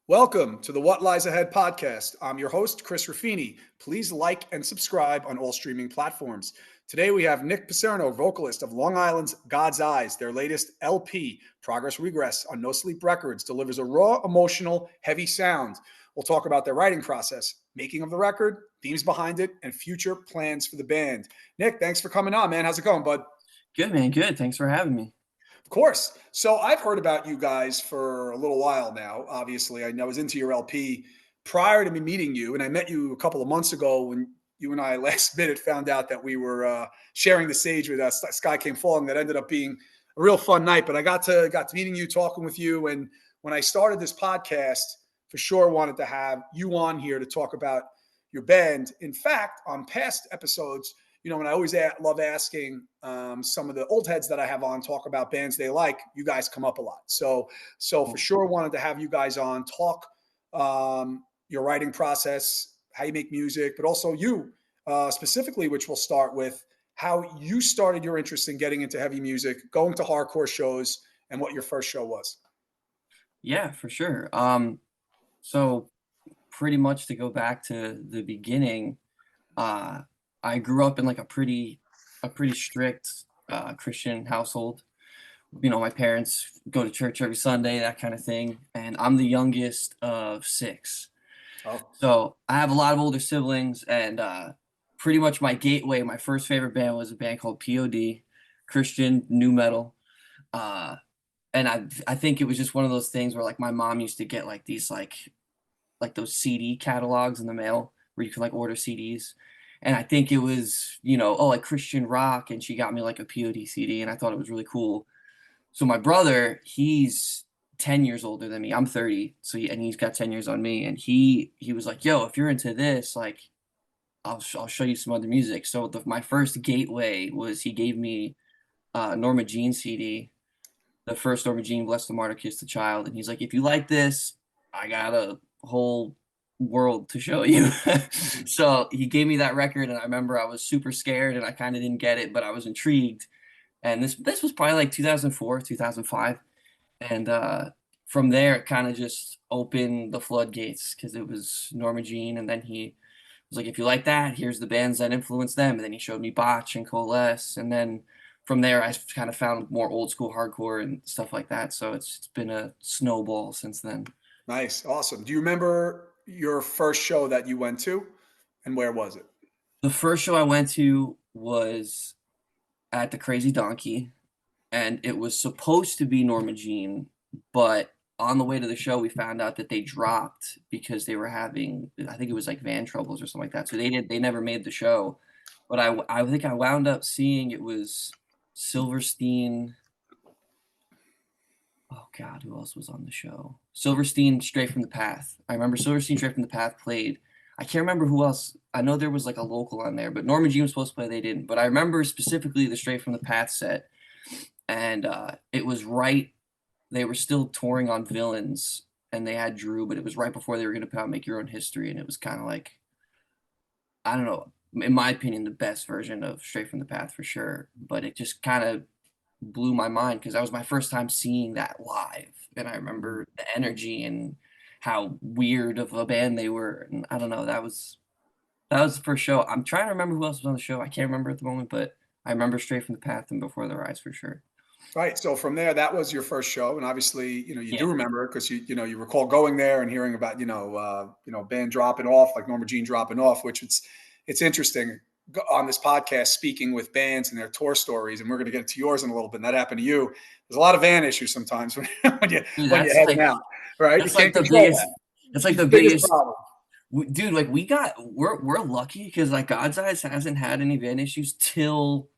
Welcome to the What Lies Ahead podcast. I'm your host, Chris Raffini. Please like and subscribe on all streaming platforms. Today we have Nick Picerno, vocalist of Long Island's God's Eyes. Their latest LP, Progress Regress, on No Sleep Records, delivers a raw, emotional, heavy sound. We'll talk about their writing process, making of the record, themes behind it, and future plans for the band. Nick, thanks for coming on, man. How's it going, bud? Good, man. Good. Thanks for having me. Of course. So I've heard about you guys for a little while now. Obviously, I was into your LP prior to me meeting you, and I met you a couple of months ago when you and I last minute found out that we were sharing the stage with us. Sky Came Falling. That ended up being a real fun night. But I got to meeting you, talking with you, and when I started this podcast, for sure wanted to have you on here to talk about your band. In fact, on past episodes, and I always love asking some of the old heads that I have on talk about bands they like. You guys come up a lot, so for sure wanted to have you guys on talk your writing process, how you make music, but also you specifically, which we'll start with how you started your interest in getting into heavy music, going to hardcore shows, and what your first show was. Yeah, for sure. So pretty much to go back to the beginning, uh, I grew up in like a pretty strict Christian household. My parents go to church every Sunday, that kind of thing, and I'm the youngest of six. Oh, So I have a lot of older siblings, and pretty much my gateway, my first favorite band was a band called POD, Christian nu metal. Uh, and I think it was just one of those things where like my mom used to get like these like those CD catalogs in the mail where you could like order CDs. And I think it was, like Christian rock, and she got me like a POD CD, and I thought it was really cool. So my brother, he's 10 years older than me. I'm 30, and he's got 10 years on me, and he was like, "Yo, if you're into this, like I'll show you some other music." So my first gateway was he gave me Norma Jean CD, the first Norma Jean, Bless the Martyr, Kiss the Child. And he's like, if you like this, I got a whole world to show you. So he gave me that record, and I remember I was super scared and I kind of didn't get it, but I was intrigued. And this was probably like 2004, 2005. And from there, it kind of just opened the floodgates because it was Norma Jean. And then he was like, if you like that, here's the bands that influenced them. And then he showed me Botch and Coalesce. And then from there, I kind of found more old school hardcore and stuff like that. So it's been a snowball since then. nice, awesome. Do you remember your first show that you went to, and where was it? The first show I went to was at the Crazy Donkey, and it was supposed to be Norma Jean, but on the way to the show, we found out that they dropped because they were having, I think it was like van troubles or something like that. So they never made the show. But I think I wound up seeing it was Silverstein. Oh God, who else was on the show? Silverstein, Straight from the Path. I remember Silverstein, Straight from the Path played. I can't remember who else. I know there was like a local on there, but Norma Jean was supposed to play. They didn't. But I remember specifically the Straight from the Path set, and it was right. They were still touring on Villains, and they had Drew, but it was right before they were going to put out Make Your Own History, and it was kind of like, I don't know, in my opinion, the best version of Straight from the Path for sure. But it just kind of blew my mind because that was my first time seeing that live, and I remember the energy and how weird of a band they were. And I don't know, that was the first show. I'm trying to remember who else was on the show. I can't remember at the moment, but I remember Straight from the Path and Before the Rise for sure. Right. So from there, that was your first show, and obviously, you Yeah, do remember it because you recall going there and hearing about band dropping off, like Norma Jean dropping off, which it's interesting on this podcast speaking with bands and their tour stories, and we're going to get to yours in a little bit. And that happened to you. There's a lot of van issues sometimes when dude, when you're heading out, right? You that's like can't the control biggest. that. That's like It's the the biggest biggest. problem. Dude, like we're lucky because like God's Eyes hasn't had any van issues till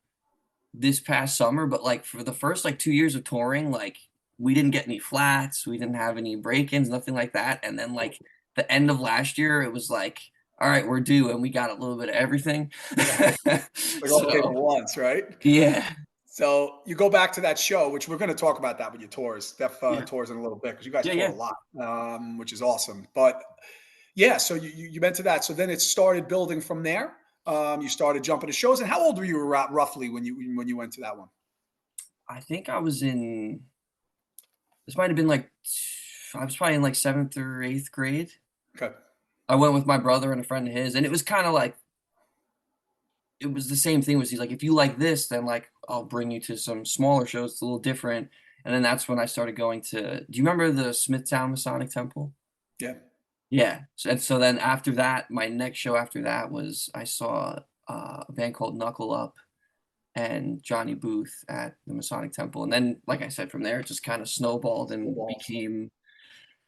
this past summer, but like for the first like 2 years of touring, like we didn't get any flats, we didn't have any break-ins, nothing like that. And then like the end of last year, it was like, all right, we're due, and we got a little bit of everything. Like all came at So once, right? yeah, So you go back to that show, which we're going to talk about that with your tours, Def yeah, tours in a little bit because you guys yeah, tour a yeah. lot, which is awesome. But yeah, so you went to that. So then it started building from there. You started jumping to shows. And how old were you roughly when you went to that one? I think I was in. This might have been like I was probably in like 7th or 8th grade. Okay. I went with my brother and a friend of his, and it was kind of like it was the same thing. Was he's like, if you like this, then like I'll bring you to some smaller shows. It's a little different. And then that's when I started going to. Do you remember the Smithtown Masonic Temple? Yeah. Yeah. So then after that, my next show after that was I saw a band called Knuckle Up and Johnny Booth at the Masonic Temple. And then, like I said, from there it just kind of snowballed and Football.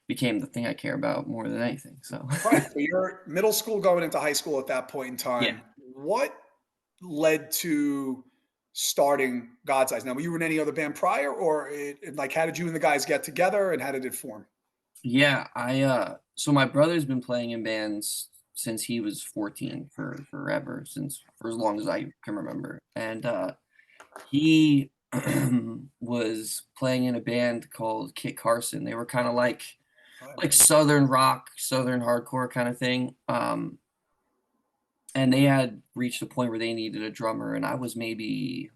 became the thing I care about more than anything. So Right. So you're middle school going into high school at that point in yeah. time. What led to starting God's Eyes? Now, were you in any other band prior, or like how did you and the guys get together, and how did it form? Yeah, so my brother's been playing in bands since he was 14 for forever, since for as long as I can remember. And he was playing in a band called Kit Carson. They were kind of like southern rock, southern hardcore kind of thing. And they had reached a point where they needed a drummer, and I was maybe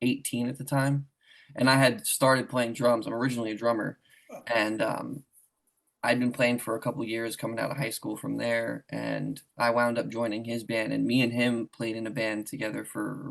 18 at the time. And I had started playing drums. I'm originally a drummer. And I'd been playing for a couple years coming out of high school from there, and I wound up joining his band, and me and him played in a band together for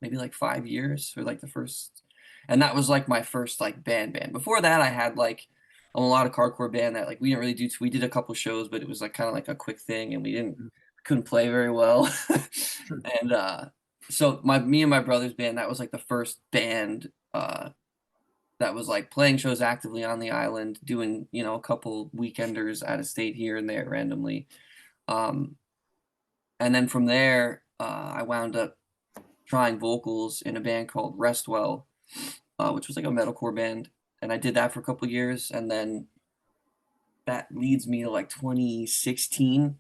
maybe like 5 years for like the first, and that was like my first like band. Before that, I had like a lot of hardcore band that like we didn't really do. We did a couple shows, but it was like kind of like a quick thing, and we didn't Mhm. couldn't play very well. Sure. And so my me and my brother's band, that was like the first band that was like playing shows actively on the island, doing, a couple weekenders out of state here and there randomly. Um, and then from there, I wound up trying vocals in a band called Restwell, which was like a metalcore band. And I did that for a couple years. And then that leads me to like 2016,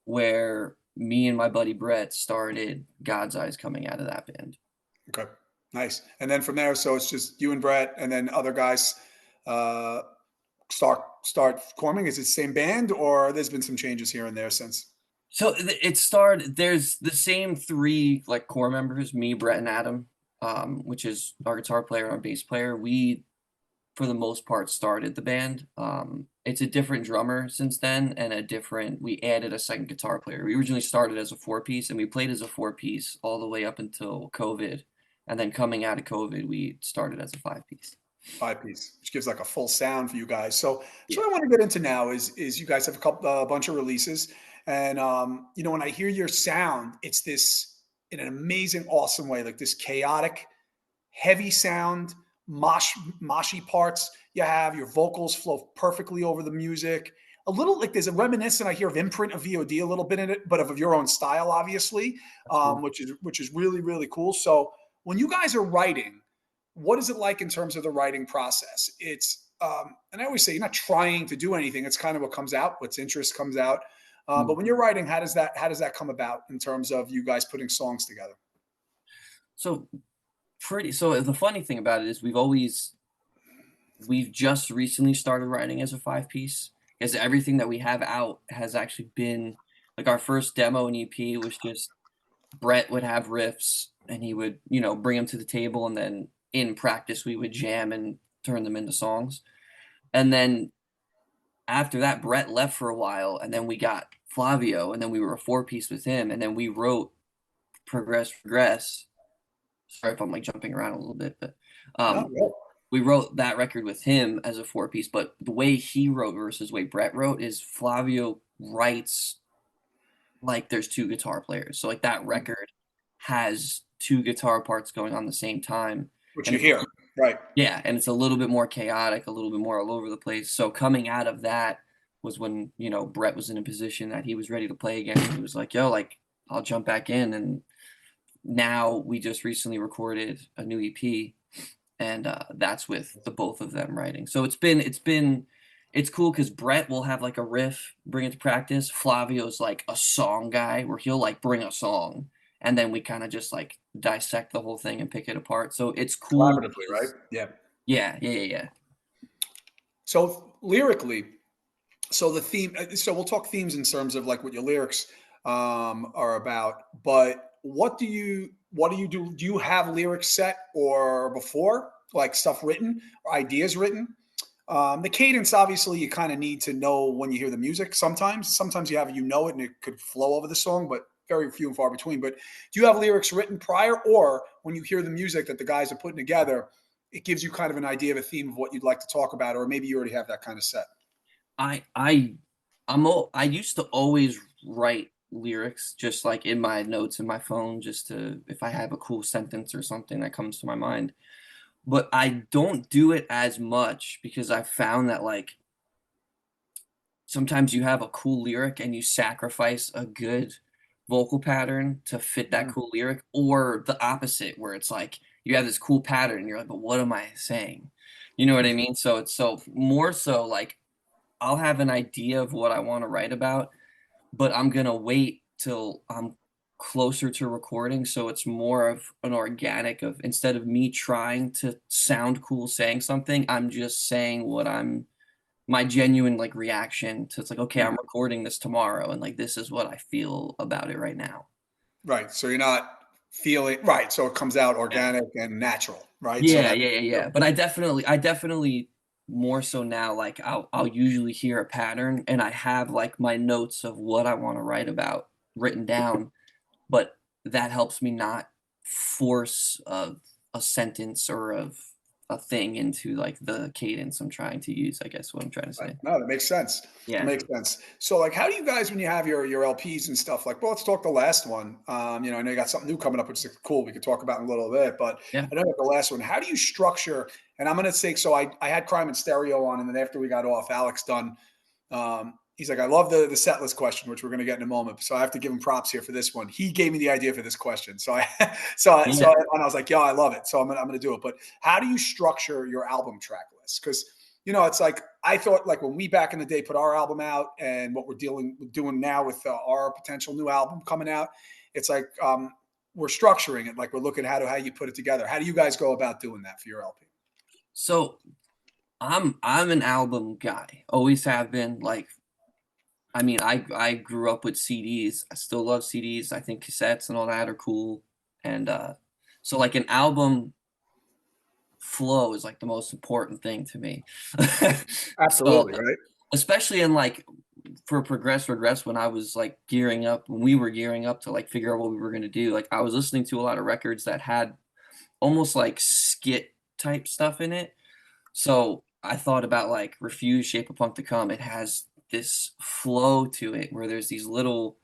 where me and my buddy Brett started God's Eyes coming out of that band. Okay. Nice. And then from there, so it's just you and Brett, and then other guys uh, start forming. Is it the same band, or there's been some changes here and there since? So it started. There's the same three like core members: me, Brett, and Adam, which is our guitar player and our bass player. We, for the most part, started the band. It's a different drummer since then, and a different. We added a second guitar player. We originally started as a four-piece, and we played as a four-piece all the way up until COVID, and then coming out of COVID, we started as a five-piece. Five piece, which gives like a full sound for you guys. So Yeah. what I want to get into now is you guys have a bunch of releases, and when I hear your sound, it's this in an amazing, awesome way, like this chaotic, heavy sound, moshy parts. You have your vocals flow perfectly over the music. A little like there's a reminiscent I hear of Imprint of VOD a little bit in it, but of your own style, obviously, That's cool. which is really really cool. So when you guys are writing, what is it like in terms of the writing process? And I always say you're not trying to do anything. It's kind of what comes out, what's interest comes out. But when Mhm. you're writing, how does that come about in terms of you guys putting songs together? So so the funny thing about it is we've just recently started writing as a five piece, because everything that we have out has actually been like our first demo and EP was just Brett would have riffs and he would, bring them to the table, and then in practice we would jam and turn them into songs. And then after that Brett left for a while, and then we got Flavio, and then we were a four piece with him, and then we wrote Progress. Sorry if I'm like jumping around a little bit, but No, um we wrote that record with him as a four piece. But the way he wrote versus the way Brett wrote is Flavio writes like there's two guitar players. So like that record has two guitar parts going on the same time. what And you hear, right? yeah, and it's a little bit more chaotic, a little bit more all over the place. So coming out of that was when, Brett was in a position that he was ready to play again. He was like, yo, like I'll jump back in. And now we just recently recorded a new EP, and that's with the both of them writing. So it's cool because Brett will have like a riff, bring it to practice. Flavio's like a song guy where he'll like bring a song, and then we kind of just like dissect the whole thing and pick it apart. So it's cool Collaboratively, right? because Yeah. yeah. So lyrically, so the theme. So we'll talk themes in terms of like what your lyrics are about. But what do you do? Do you have lyrics set or before like stuff written or ideas written? The cadence, obviously, you kind of need to know when you hear the music. Sometimes you have, you know it and it could flow over the song, but very few and far between. But do you have lyrics written prior, or when you hear the music that the guys are putting together, it gives you kind of an idea of a theme of what you'd like to talk about, or maybe you already have that kind of set? I I I used to always write lyrics just like in my notes in my phone just to if I have a cool sentence or something that comes to my mind. But I don't do it as much because I've found that like sometimes you have a cool lyric and you sacrifice a good vocal pattern to fit that Mhm. cool lyric, or the opposite where it's like you have this cool pattern and you're like, but what am I saying? You know what I mean? So it's so more so like I'll have an idea of what I want to write about, but I'm gonna wait till I'm closer to recording, so it's more of an organic of instead of me trying to sound cool saying something, I'm just saying what I'm my genuine, like, reaction to it's like, "Okay, I'm recording this tomorrow, and, like, this is what I feel about it right now." Right. So you're not feeling right. So it comes out Yeah. organic and natural, right? So Yeah, that yeah, yeah, yeah, but I definitely more so now, like, I'll usually hear a pattern, and I have, like, my notes of what I wanna write about written down, but that helps me not force a sentence or of a thing into, like, the cadence I'm trying to use, I guess what I'm trying to right. say. No, that makes sense. That Yeah. makes sense. So, like, how do you guys, when you have your LPs and stuff, like, well, let's talk the last one. I know you got something new coming up, which is cool. We could talk about in a little bit, but Yeah. I know the last one. How do you structure? And I'm going to say, so I had Crime and Stereo on, and then after we got off, Alex Dunn. He's like, I love the set list question, which we're going to get in a moment. So I have to give him props here for this one. He gave me the idea for this question. So Yeah. and I was like, yeah, I love it. So I'm gonna do it. But how do you structure your album track list? Because it's like I thought like when we back in the day put our album out and what we're doing now with our potential new album coming out, it's like we're structuring it like we're looking at how you put it together. How do you guys go about doing that for your LP? So, I'm an album guy, always have been, like I mean, I grew up with CDs, I still love CDs, I think cassettes and all that are cool, and, so, like, an album flow is, like, the most important thing to me. So, Absolutely, right? especially in, like for Progress Regress when I was, like, gearing up when we were gearing up to, like, figure out what we were gonna do, like, I was listening to a lot of records that had almost, like, skit type stuff in it. So, I thought about, like, Refuse, Shape of Punk to Come. It has this flow to it where there's these little,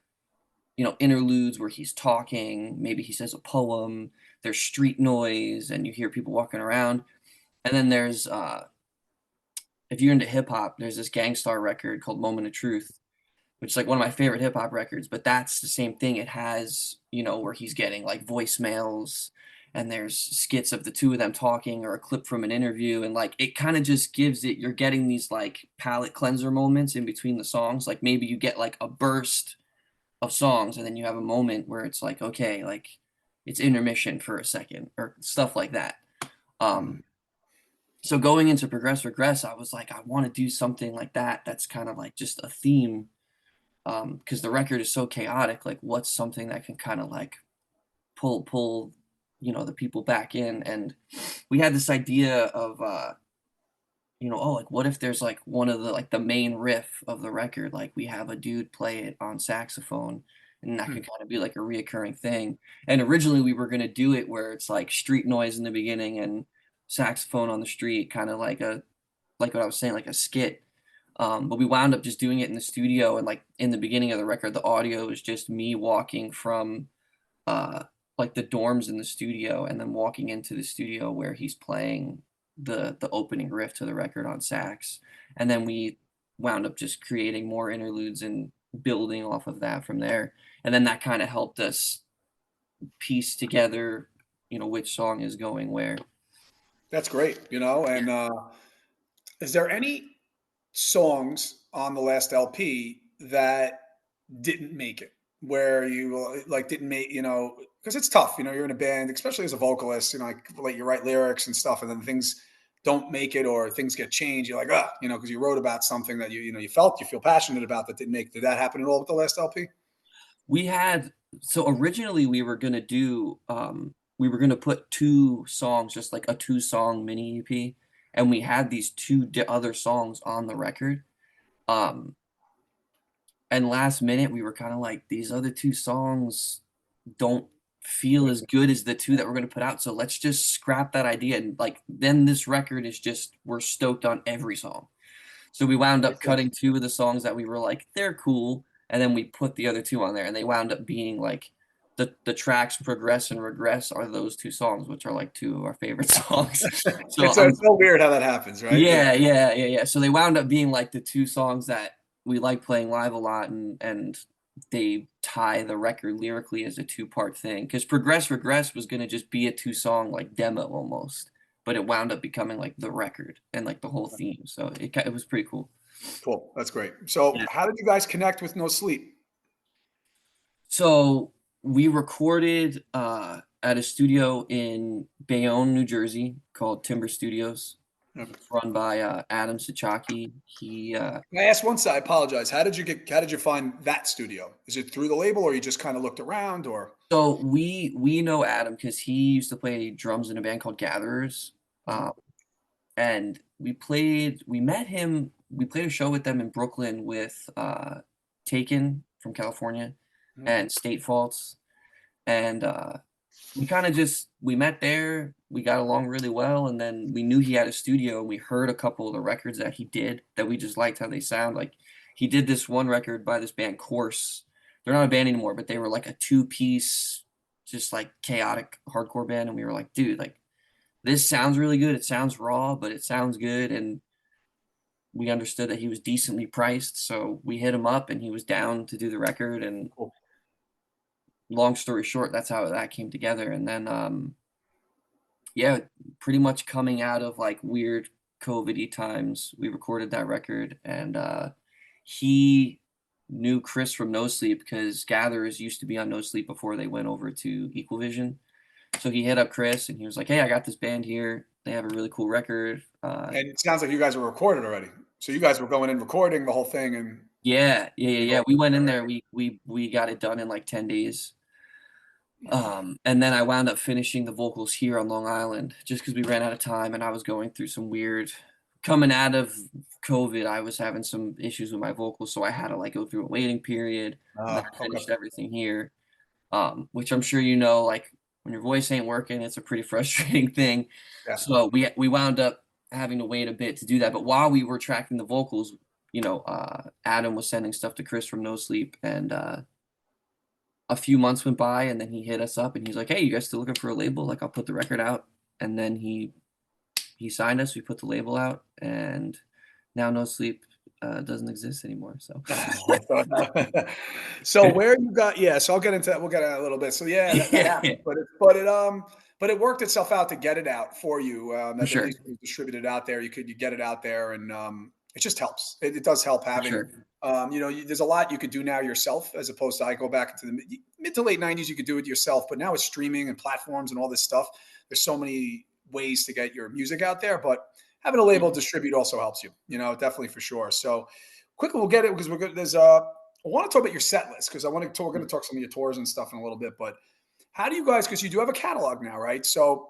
interludes where he's talking, maybe he says a poem, there's street noise, and you hear people walking around, and then there's, if you're into hip hop, there's this Gangstar record called Moment of Truth, which is like one of my favorite hip hop records, but that's the same thing. It has, where he's getting like voicemails and there's skits of the two of them talking or a clip from an interview. And like it kind of just gives it, you're getting these like palate cleanser moments in between the songs. Like maybe you get like a burst of songs and then you have a moment where it's like, okay, like it's intermission for a second or stuff like that. Um, Mhm. so going into Progress Regress, I was like, I want to do something like that. That's kind of like just a theme because the record is so chaotic. Like, what's something that can kind of like pull, the people back in? And we had this idea of, oh, like what if there's like one of the like the main riff of the record, like we have a dude play it on saxophone, and that can Hmm. kind of be like a reoccurring thing. And originally we were gonna do it where it's like street noise in the beginning and saxophone on the street, kind of like what I was saying, like a skit. But we wound up just doing it in the studio, and like in the beginning of the record, the audio is just me walking from uh like the dorms in the studio, and then walking into the studio where he's playing the opening riff to the record on sax, and then we wound up just creating more interludes and building off of that from there, and then that kind of helped us piece together, which song is going where. That's great. Yeah. And is there any songs on the last LP that didn't make it? Where you like didn't make, because it's tough, you're in a band, especially as a vocalist, like you write lyrics and stuff, and then things don't make it or things get changed. You're like, because you wrote about something that you feel passionate about that didn't make. Did that happen at all with the last LP? We had so originally we were gonna put 2 songs, just like a 2-song mini EP, and we had these other songs on the record. Um, and last minute we were kind of like, these other two songs don't feel as good as the two that we're going to put out. So let's just scrap that idea. And like, then this record is just, we're stoked on every song. So we wound up Makes sense. cutting two of the songs that we were like, they're cool. And then we put the other two on there and they wound up being like the tracks Progress and Regress are those two songs, which are like two of our favorite songs. So It's so weird how that happens, right? Yeah. yeah. So they wound up being like the two songs that we like playing live a lot, and they tie the record lyrically as a two-part thing. Because Progress Regress was gonna just be a two-song like demo almost, but it wound up becoming like the record and like the whole theme. So it was pretty cool. Cool. That's great. So Yeah. how did you guys connect with No Sleep? So we recorded at a studio in Bayonne, New Jersey called Timber Studios. Okay. It's run by Adam Sachaki. He I asked once, I apologize. How did you find that studio? Is it through the label or you just kind of looked around or? So we know Adam because he used to play drums in a band called Gatherers, Mhm. um, and we met him. We played a show with them in Brooklyn with Taken from California Mhm. and State Faults, and we kind of just we met there. We got along really well, and then we knew he had a studio, and we heard a couple of the records that he did that we just liked how they sound. Like he did this one record by this band Course. They're not a band anymore, but they were like a two-piece, just like chaotic hardcore band, and we were like, dude, like this sounds really good. It sounds raw, but it sounds good, and we understood that he was decently priced, so we hit him up, and he was down to do the record. And Cool. long story short, that's how that came together. And then yeah, pretty much coming out of like weird COVID-y times, we recorded that record, and he knew Chris from No Sleep because Gatherers used to be on No Sleep before they went over to Equal Vision. So he hit up Chris and he was like, "Hey, I got this band here. They have a really cool record." And it sounds like you guys were recorded already. So you guys were going in recording the whole thing and you go. We went in there. We got it done in like 10 days. And then I wound up finishing the vocals here on Long Island just because we ran out of time and I was going through some weird coming out of COVID, I was having some issues with my vocals, so I had to like go through a waiting period, and then I Okay. finished everything here. Which I'm sure you know, like when your voice ain't working, it's a pretty frustrating thing. Yeah. So we wound up having to wait a bit to do that. But while we were tracking the vocals, Adam was sending stuff to Chris from No Sleep, and a few months went by, and then he hit us up, and he's like, "Hey, you guys still looking for a label? Like, I'll put the record out." And then he signed us. We put the label out, and now No Sleep doesn't exist anymore. So So where you got yeah, so I'll get into that. We'll get into that a little bit. So yeah, that yeah, happened, but it worked itself out to get it out for you. for That at sure, least it was distributed out there. You get it out there, and it just helps. It does help for having. sure, There's a lot you could do now yourself, as opposed to I go back into the mid to late '90s. You could do it yourself, but now with streaming and platforms and all this stuff, there's so many ways to get your music out there. But having a label distribute also helps you. Definitely for sure. So quickly, we'll get it because we're good. I want to talk about your set list because we're going to talk some of your tours and stuff in a little bit. But how do you guys? Because you do have a catalog now, right? So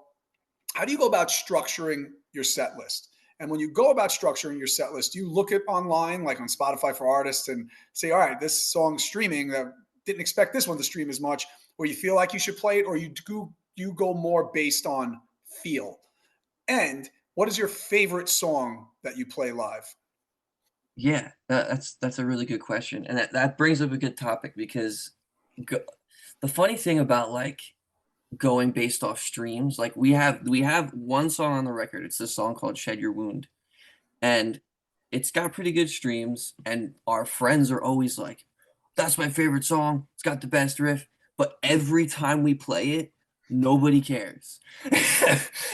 how do you go about structuring your set list? And when you go about structuring your set list, do you look at online, like on Spotify for artists, and say, all right, this song's streaming. That didn't expect this one to stream as much, or you feel like you should play it, or you go more based on feel. And what is your favorite song that you play live? yeah. That's a really good question, and that brings up a good topic because go, the funny thing about like going based off streams, like we have one song on the record. It's this song called "Shed Your Wound," and it's got pretty good streams. And our friends are always like, "That's my favorite song. It's got the best riff." But every time we play it, nobody cares.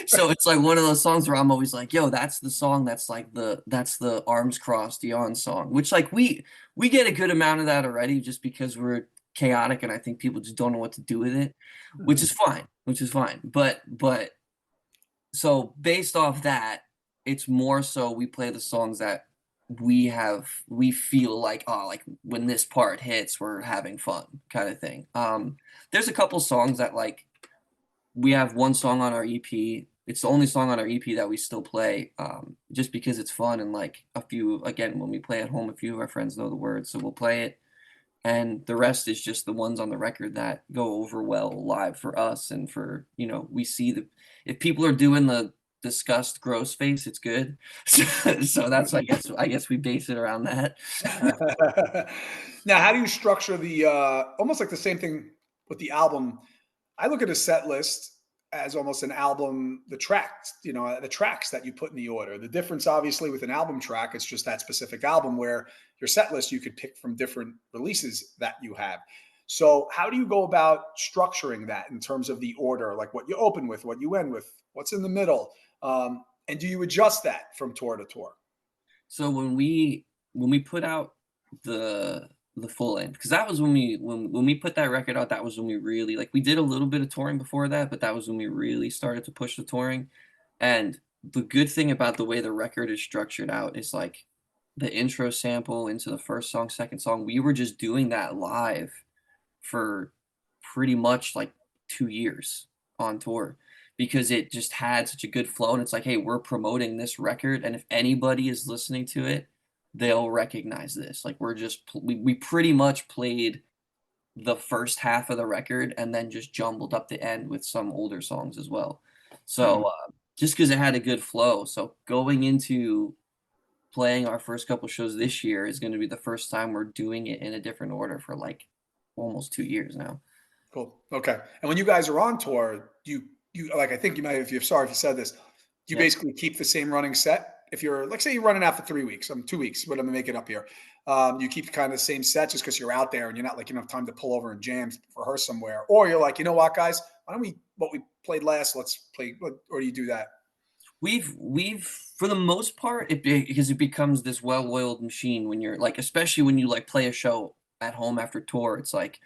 So it's like one of those songs where I'm always like, "Yo, that's the song. That's the Arms Crossed Yawn song." Which like we get a good amount of that already, just because we're chaotic, and I think people just don't know what to do with it, which is Mhm. fine. Which is fine. But so based off that, it's more so we play the songs that we feel like, oh, like when this part hits we're having fun kind of thing. There's a couple songs that like we have one song on our EP It's the only song on our EP that we still play, just because it's fun and like a few again when we play at home, a few of our friends know the words, so we'll play it. And the rest is just the ones on the record that go over well live for us and for, we see the if people are doing the disgust gross face, it's good. So that's I guess we base it around that. Now, how do you structure the almost like the same thing with the album? I look at a set list as almost an album, the tracks, the tracks that you put in the order. The difference, obviously, with an album track, it's just that specific album where your set list you could pick from different releases that you have. So, how do you go about structuring that in terms of the order, like what you open with, what you end with, what's in the middle? And do you adjust that from tour to tour? So when we put out the full length, because that was when we put that record out, that was when we really like we did a little bit of touring before that, but that was when we really started to push the touring. And the good thing about the way the record is structured out is like the intro sample into the first song, second song, we were just doing that live for pretty much like 2 years on tour because it just had such a good flow. And it's like, hey, we're promoting this record, and if anybody is listening to it, they'll recognize this. Like we pretty much played the first half of the record and then just jumbled up the end with some older songs as well. So Mhm. just because it had a good flow. So going into playing our first couple shows this year is going to be the first time we're doing it in a different order for like almost 2 years now. Cool. Okay. And when you guys are on tour, you like I think you might if you're sorry if you said this, do you Yeah. basically keep the same running set? If you're like say you're running out for 3 weeks, 2 weeks, what I'm making up here. You keep kind of the same set just because you're out there and you're not like you don't have time to pull over and jam rehearse somewhere. Or you're like, you know what, guys, why don't we what we played last, let's play or do you do that? We've for the most part because it becomes this well-oiled machine when you're like especially when you like play a show at home after tour, it's like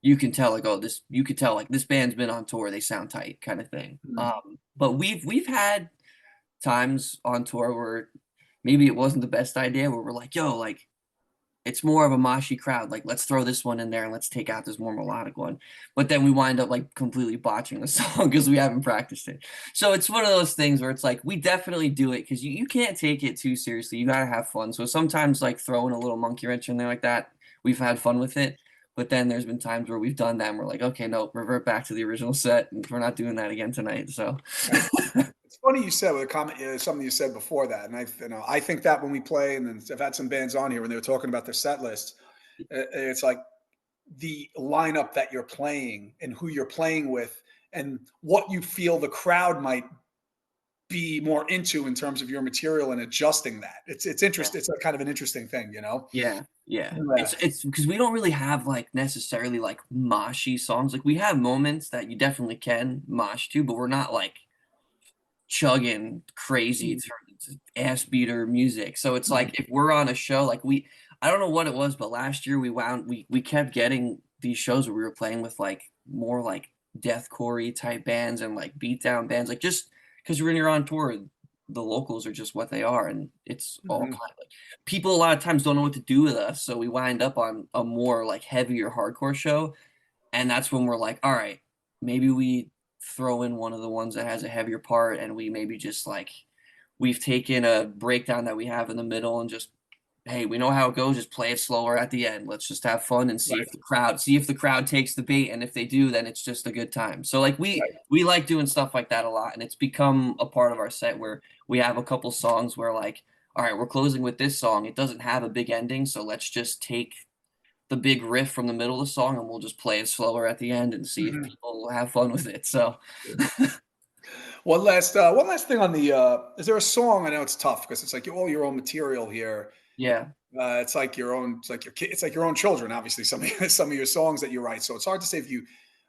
you can tell like oh this you could tell like this band's been on tour, they sound tight kind of thing. Mhm. But we've had times on tour where maybe it wasn't the best idea where we're like yo like it's more of a moshy crowd. Like, let's throw this one in there and let's take out this more melodic one. But then we wind up like completely botching the song because we haven't practiced it. So it's one of those things where it's like we definitely do it because you can't take it too seriously. You gotta have fun. So sometimes like throwing a little monkey wrench in there like that, we've had fun with it. But then there's been times where we've done that and we're like, okay, no, revert back to the original set, and we're not doing that again tonight. So Right. It's funny you said with a comment, something you said before that, and I think that when we play, and then I've had some bands on here when they were talking about their set list, it's like the lineup that you're playing and who you're playing with, and what you feel the crowd might be more into in terms of your material and adjusting that. It's yeah. interesting. It's a kind of an interesting thing, you know. Yeah, yeah. Yeah. It's because we don't really have, like, necessarily, like, moshy songs, like, we have moments that you definitely can mosh to, but we're not, like, chugging crazy Mhm. to ass beater music, so it's Mhm. like, if we're on a show, like, I don't know what it was, but last year we kept getting these shows where we were playing with, like, more, like, deathcore-y type bands and, like, beatdown bands, like, just because when you're on tour, the locals are just what they are, and it's all Mhm. kind of like people a lot of times don't know what to do with us, so we wind up on a more, like, heavier hardcore show, and that's when we're like, "Alright, maybe we throw in one of the ones that has a heavier part, and we maybe just, like we've taken a breakdown that we have in the middle and just hey, we know how it goes, just play it slower at the end. Let's just have fun and Right. see if the crowd takes the bait, and if they do, then it's just a good time. So like Right. we like doing stuff like that a lot, and it's become a part of our set where we have a couple songs where like, all right, we're closing with this song. It doesn't have a big ending, so let's just take the big riff from the middle of the song and we'll just play it slower at the end and see if Mhm. people have fun with it. So One last thing on the. Is there a song? I know it's tough because it's like all your own material here. yeah. It's like your own. It's like your kid. It's like your own children. Obviously, some of some of your songs that you write. So it's hard to say if you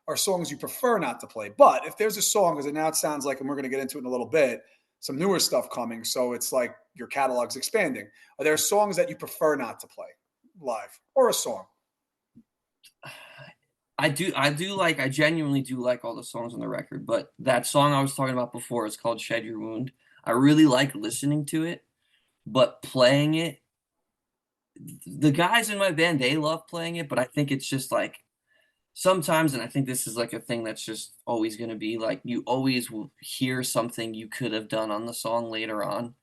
are songs you prefer not to play. But if there's a song, because now it sounds like, and we're going to get into it in a little bit, some newer stuff coming. So it's like your catalog's expanding. Are there songs that you prefer not to play live, or a song? I genuinely do like all the songs on the record, but that song I was talking about before is called Shed Your Wound. I really like listening to it, but playing it, the guys in my band, they love playing it, but I think it's just like sometimes, and I think this is like a thing that's just always going to be like, you always will hear something you could have done on the song later on,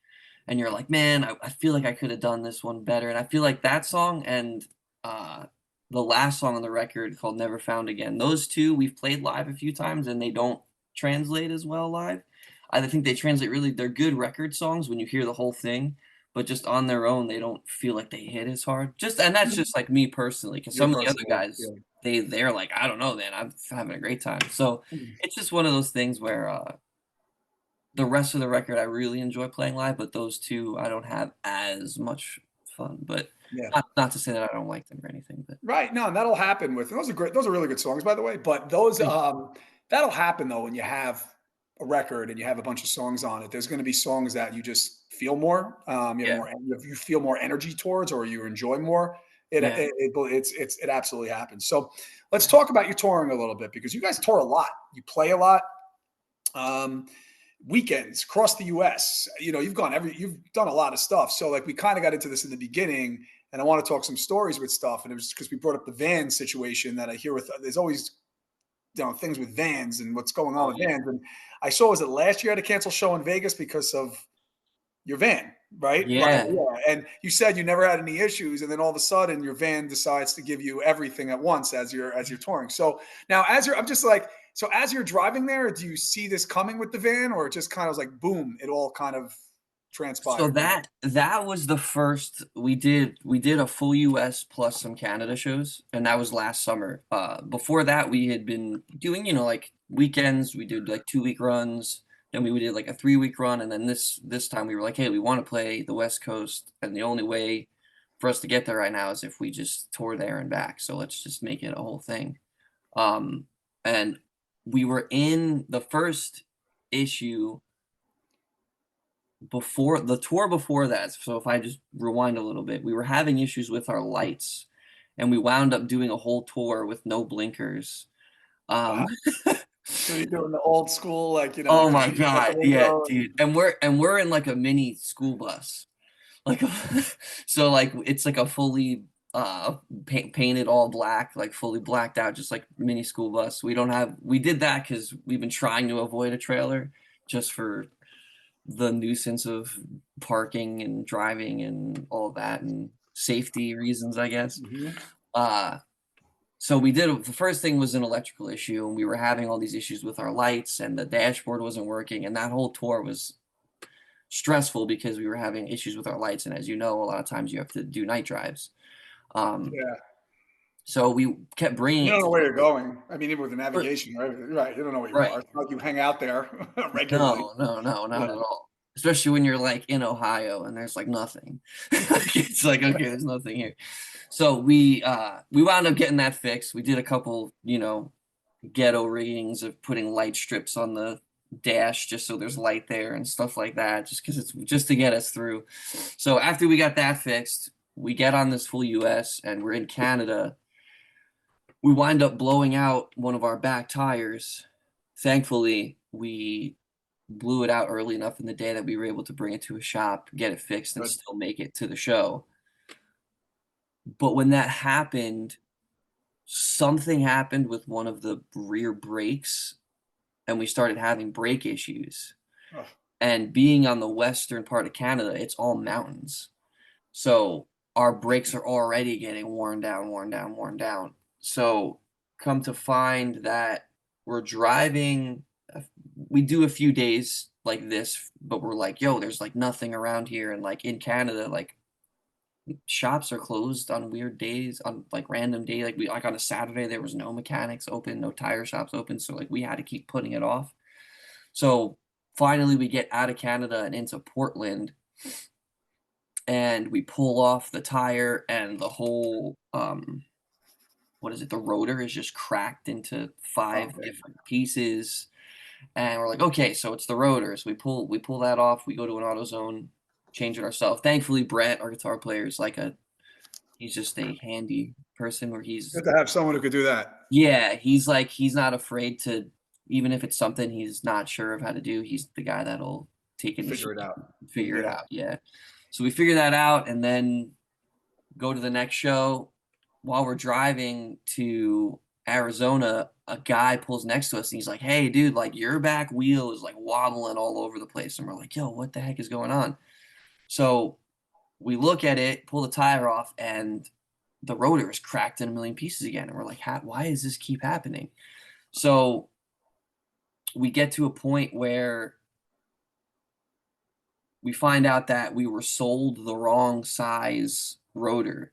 and you're like, man, I feel like I could have done this one better. And I feel like that song and uh, the last song on the record called Never Found Again, those two we've played live a few times and they don't translate as well live. I think they translate really, they're good record songs when you hear the whole thing, but just on their own, they don't feel like they hit as hard. Just, and that's just like me personally, because Your some of the other personal guys, feeling. they're like, I don't know, man, I'm having a great time. So Mhm. it's just one of those things where the rest of the record I really enjoy playing live, but those two I don't have as much fun. But Yeah. not to say that I don't like them or anything, but Right. No, and that'll happen with, those are great. Those are really good songs, by the way. But those, thank that'll happen though when you have a record and you have a bunch of songs on it. There's going to be songs that you just feel more, you have yeah, more, you feel more energy towards, or you enjoy more. yeah, It absolutely happens. So let's yeah. talk about your touring a little bit, because you guys tour a lot. You play a lot. Um, Weekends across the US. You've done a lot of stuff. So like we kind of got into this in the beginning, and I want to talk some stories with stuff. And it was because we brought up the van situation that I hear with, there's always, things with vans and what's going on Oh with yeah, vans. And I saw, was it last year, I had to cancel a show in Vegas because of your van, right? Like, yeah. yeah. And you said you never had any issues, and then all of a sudden your van decides to give you everything at once as you're touring. So now, I'm just like, so as you're driving there, do you see this coming with the van, or it just kind of was like boom, it all kind of So transpired? that was the first we did a full US plus some Canada shows, and that was last summer. Before that we had been doing, like weekends, we did like 2 week runs, then we did like a 3 week run, and then this time we were like, hey, we want to play the West Coast, and the only way for us to get there right now is if we just tour there and back. So let's just make it a whole thing. Um, and we were in the first issue before the tour before that. So if I just rewind a little bit, we were having issues with our lights, and we wound up doing a whole tour with no blinkers. Wow. Um, So you're doing the old school, like, oh just my shooting out the God, yeah, window. dude. And we're in like a mini school bus. Like so like it's like a fully painted all black, like fully blacked out, just like mini school bus. We did that because we've been trying to avoid a trailer just for the nuisance of parking and driving and all that and safety reasons, I guess. Mhm. Uh, so we did the first thing was an electrical issue, and we were having all these issues with our lights, and the dashboard wasn't working, and that whole tour was stressful because we were having issues with our lights. And as you know, a lot of times you have to do night drives. Um, Yeah. so we kept bringing You it don't know to where you're going. I mean, even with the the navigation, right? Right. You don't know what you are. right. It's not like you hang out there regularly. No, no, no, Yeah. not at all. Especially when you're like in Ohio and there's like nothing. It's like, okay, there's nothing here. So we wound up getting that fixed. We did a couple, ghetto riggings of putting light strips on the dash just so there's light there and stuff like that, just because it's just to get us through. So after we got that fixed, we get on this full US and we're in Canada. We wind up blowing out one of our back tires. Thankfully, we blew it out early enough in the day that we were able to bring it to a shop, get it fixed, and But still make it to the show. But when that happened, something happened with one of the rear brakes, and we started having brake issues. oh, And being on the western part of Canada, it's all mountains. So our brakes are already getting worn down, worn down, worn down. So come to find that we're driving, we do a few days like this, but we're like, yo, there's like nothing around here. And like in Canada, like shops are closed on weird days, on like random day. Like like on a Saturday, there was no mechanics open, no tire shops open. So like we had to keep putting it off. So finally we get out of Canada and into Portland, and we pull off the tire, and the whole what is it, the rotor is just cracked into five okay. different pieces. And we're like, okay, so it's the rotor. So we pull that off, we go to an AutoZone, change it ourselves. Thankfully Brett, our guitar player, is like a he's just a handy person where he's, Good to have someone who could do that. yeah, he's like he's not afraid to, even if it's something he's not sure of how to do, he's the guy that'll take Figure it initiative out. and figure it Yeah. out. Yeah. So we figure that out and then go to the next show. While we're driving to Arizona, a guy pulls next to us and he's like, "Hey, dude, like your back wheel is like wobbling all over the place." And we're like, "Yo, what the heck is going on?" So we look at it, pull the tire off, and the rotor is cracked in a million pieces again. And we're like, why does this keep happening? So we get to a point where we find out that we were sold the wrong size rotor.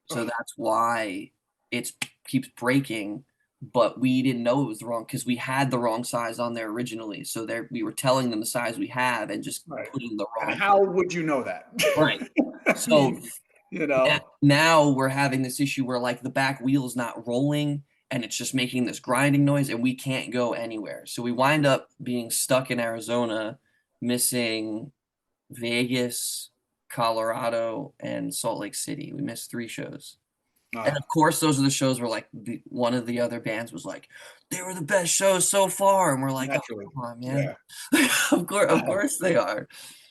So Ugh, that's why it keeps breaking, but we didn't know it was wrong because we had the wrong size on there originally. So there we were telling them the size we have and just right. putting the And wrong how size. would you know that? Right. I So mean, you know, now we're having this issue where like the back wheel is not rolling and it's just making this grinding noise and we can't go anywhere. So we wind up being stuck in Arizona, missing Vegas, Colorado, and Salt Lake City. We missed 3 shows. And uh, of course, those are the shows where like one of the other bands was like, they were the best shows so far. And we're like, oh, naturally. come on, man. Yeah. Of course they are.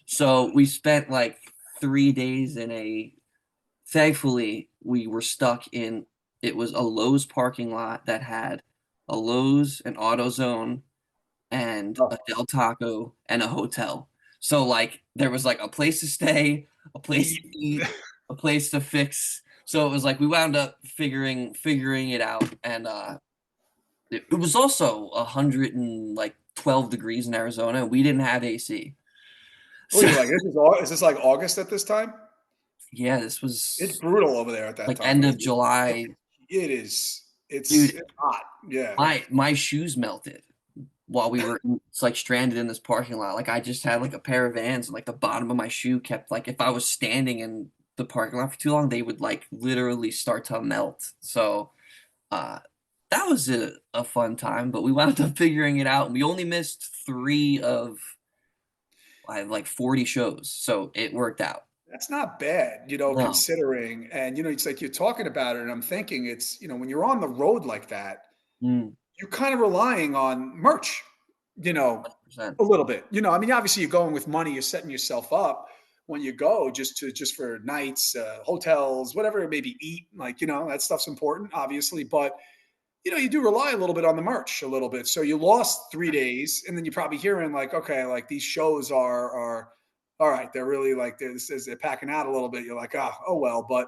So we spent like 3 days in a thankfully, we were stuck in it was a Lowe's parking lot that had a Lowe's, an AutoZone, and a Oh, Del Taco and a hotel. So like there was like a place to stay, a place to eat. eat, a place to fix. So it was like we wound up figuring it out, and it was also 112 degrees in Arizona. We didn't have AC, What are so you like? Is this like August at this time? yeah, this It's was brutal over there at that like time. end of July, It is. dude. It's hot. Yeah. My shoes melted while we were it's like stranded in this parking lot. Like I just had like a pair of Vans and like the bottom of my shoe kept like if I was standing in the parking lot for too long, they would like literally start to melt. So uh that was a fun time, but we wound up figuring it out and we only missed 3 of I have like 40 shows. So it worked out. That's not bad, No. considering. And, it's like you're talking about it, and I'm thinking when you're on the road like that, Mm, you're kind of relying on merch, you know, 100%. a little bit. I mean, obviously, you're going with money, you're setting yourself up when you go just for nights, hotels, whatever it may be, eat, like, that stuff's important, obviously. But you do rely a little bit on the merch a little bit. So you lost 3 days, and then you're probably hearing like, okay, like these shows are all right. They're really like they're packing out a little bit. You're like, oh well. But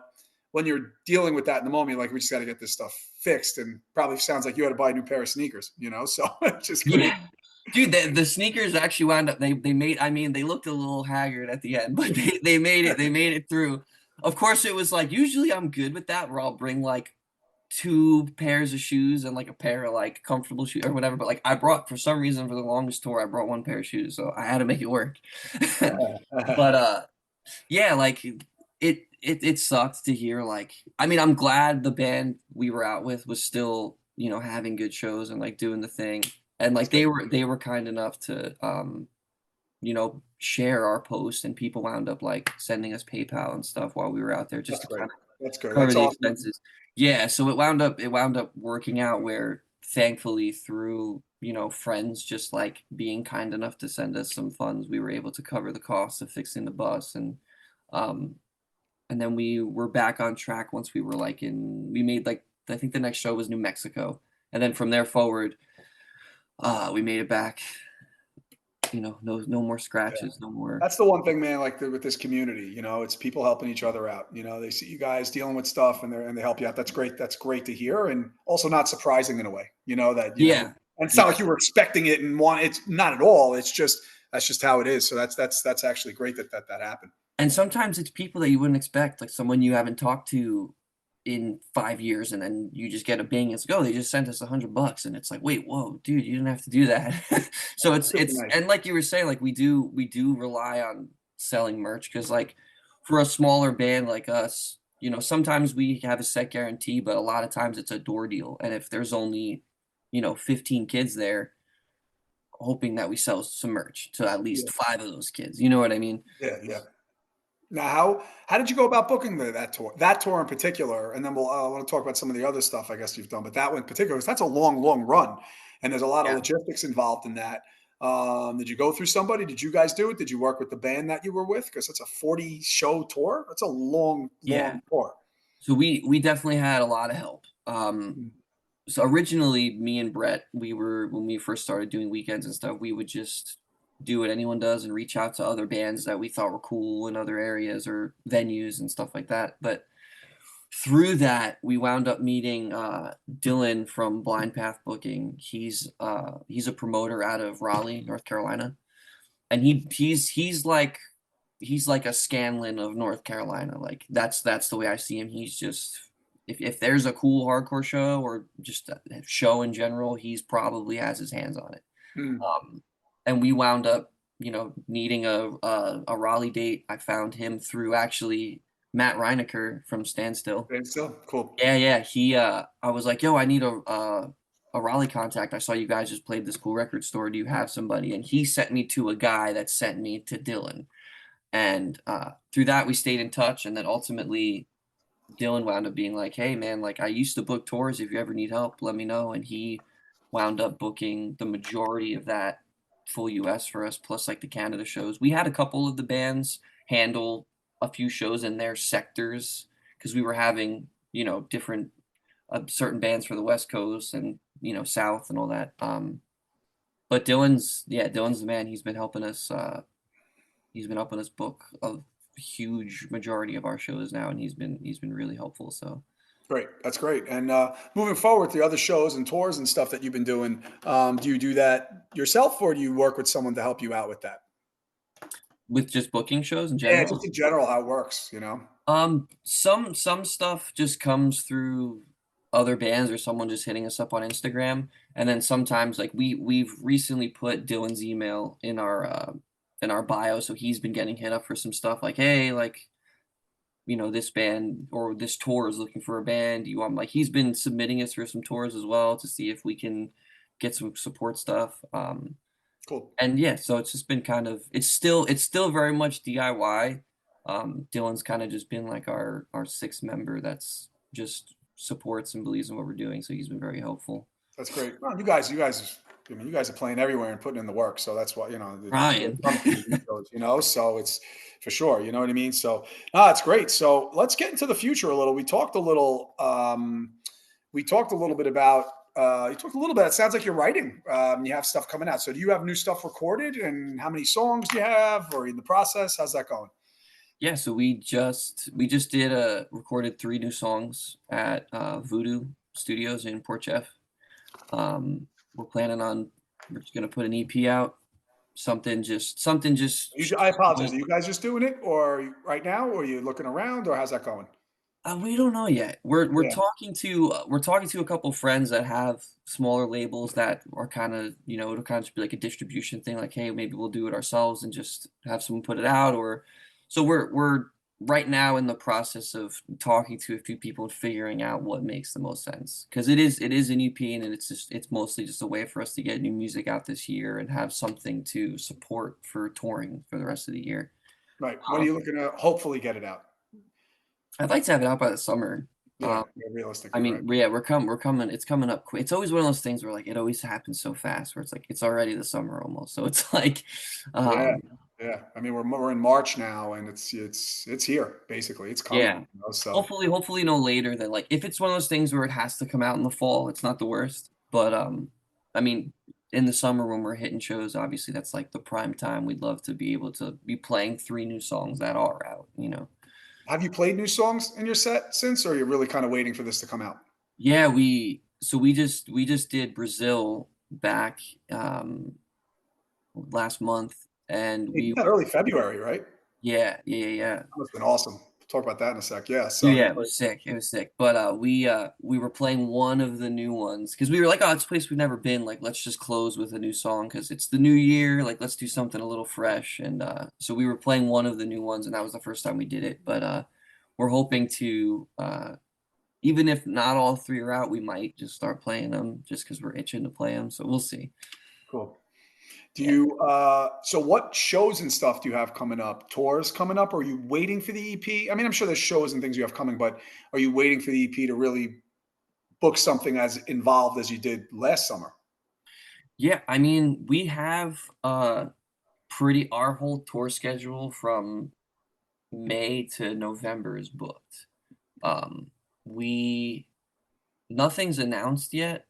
when you're dealing with that in the moment, you're like, we just got to get this stuff fixed. And probably sounds like you had to buy a new pair of sneakers. So it's just great. Yeah. Dude, the sneakers actually wound up they made I mean they looked a little haggard at the end, but they made it through. Of course it was like usually I'm good with that where I'll bring like 2 pairs of shoes and like a pair of like comfortable shoes or whatever, but like I brought for some reason for the longest tour I brought 1 pair of shoes, so I had to make it work. But yeah, like it sucked to hear like I mean I'm glad the band we were out with was still, having good shows and like doing the thing. And That's like good. they were kind enough to share our post and people wound up like sending us PayPal and stuff while we were out there just That's to great. kind of That's good. cover That's the awesome. expenses. Yeah, so it wound up working out where thankfully through, friends just like being kind enough to send us some funds, we were able to cover the cost of fixing the bus um and then we were back on track once we made like I think the next show was New Mexico. And then from there forward, we made it back, no more scratches, no more. That's the one thing, man, like with this community, it's people helping each other out. They see you guys dealing with stuff and they help you out. That's great. That's great to hear. And also not surprising in a way, that, Yeah. and it's not Yeah. like you were expecting it and want it's not at all. That's just how it is. So that's actually great that happened. And sometimes it's people that you wouldn't expect, like someone you haven't talked to in 5 years, and then you just get a bing. It's like, oh, they just sent us $100, and it's like, wait, whoa, dude, you didn't have to do that. So Super nice. and like you were saying, like we do rely on selling merch because like for a smaller band like us, sometimes we have a set guarantee, but a lot of times it's a door deal, and if there's only 15 kids there, hoping that we sell some merch to at Yeah. least 5 of those kids. You know what I mean? Yeah. Yeah. Now, how did you go about booking that tour in particular? And then I want to talk about some of the other stuff I guess you've done, but that one in particular, 'cause that's a long, long run, and there's a lot of Yeah. logistics involved in that. Did you go through somebody? Did you guys do it? Did you work with the band that you were with? Because it's a 40 show tour. That's a long, Yeah. long tour. So we definitely had a lot of help. Mm. So originally, me and Brett, we were when we first started doing weekends and stuff, we would just do what anyone does and reach out to other bands that we thought were cool in other areas or venues and stuff like that. But through that, we wound up meeting Dylan from Blind Path Booking. He's a promoter out of Raleigh, North Carolina, and he's like a Scanlon of North Carolina. Like that's the way I see him. He's just if there's a cool hardcore show or just a show in general, he's probably has his hands on it. Hmm. Um, and we wound up, needing a Raleigh date. I found him through actually Matt Reinecker from Standstill. And still cool. Yeah, yeah. I was like, yo, I need a Raleigh contact. I saw you guys just played this cool record store. Do you have somebody? And he sent me to a guy that sent me to Dylan. And through that, we stayed in touch. And then ultimately, Dylan wound up being like, hey, man, like I used to book tours. If you ever need help, let me know. And he wound up booking the majority of that full US for us, plus like the Canada shows. We had a couple of the bands handle a few shows in their sectors because we were having, different certain bands for the West Coast and, South and all that. But Dylan's the man. He's been helping us book a huge majority of our shows now, and he's been really helpful. So Great. That's great. And moving forward, the other shows and tours and stuff that you've been doing, do you do that yourself or do you work with someone to help you out with that? with just booking shows in Yeah, just general, in general, how it works, you know? some stuff just comes through other bands or someone just hitting us up on Instagram, and then sometimes like we've recently put Dylan's email in our bio, so he's been getting hit up for some stuff like, hey, like this band or this tour is looking for a band. You want like he's been submitting us for some tours as well to see if we can get some support stuff. Cool. And yeah, so it's just been kind of it's still very much DIY. Dylan's kind of just been like our sixth member that's just supports and believes in what we're doing. So he's been very helpful. That's great. Well, I mean, you guys are playing everywhere and putting in the work. So that's why, Ryan. so it's for sure, you know what I mean? So, it's great. So let's get into the future a little. We talked a little bit about, you talked a little bit, it sounds like you're writing, you have stuff coming out. So do you have new stuff recorded and how many songs do you have or in the process? How's that going? Yeah, so we just did recorded 3 new songs at Voodoo Studios in Port Jeff. We're planning on we're just gonna put an EP out, something just I apologize. Are small. you guys just doing it right now, or are you looking around or how's that going? We don't know yet. We're Yeah. talking to a couple friends that have smaller labels that are kind of, it'll kind of just be like a distribution thing, like, hey, maybe we'll do it ourselves and just have someone put it out. Or so we're right now in the process of talking to a few people and figuring out what makes the most sense. Because it is an EP and it's mostly just a way for us to get new music out this year and have something to support for touring for the rest of the year. Right. When are Um, you looking to hopefully get it out? I'd like to have it out by the summer. Yeah, Um, yeah, I realistically, right. mean, yeah, we're coming. It's coming up quick. It's always one of those things where like it always happens so fast, where it's like it's already the summer almost. So it's like, Yeah, um, yeah. I mean, we're in March now, and it's here basically. It's coming. yeah. So Hopefully no later than like if it's one of those things where it has to come out in the fall, it's not the worst. But I mean, in the summer when we're hitting shows, obviously that's like the prime time. We'd love to be able to be playing 3 new songs that are out. have you played new songs in your set since, or are you really kind of waiting for this to come out? Yeah, we just did Brazil back last month, and You we did that early February, right? yeah, yeah, yeah, yeah. That's been awesome. Talk about that in a sec. Yeah. So Yeah, it was sick. It was sick. But we were playing one of the new ones because we were like, oh, it's a place we've never been. Like, let's just close with a new song because it's the new year. Like, let's do something a little fresh. And so we were playing one of the new ones, and that was the first time we did it. But we're hoping to even if not all 3 are out, we might just start playing them just because we're itching to play them. So we'll see. cool. Do Yeah. you so what shows and stuff do you have coming up? Tours coming up? Or are you waiting for the EP? I mean, I'm sure there's shows and things you have coming, but are you waiting for the EP to really book something as involved as you did last summer? Yeah, I mean, we have pretty our whole tour schedule from May to November is booked. Um, we nothing's announced yet,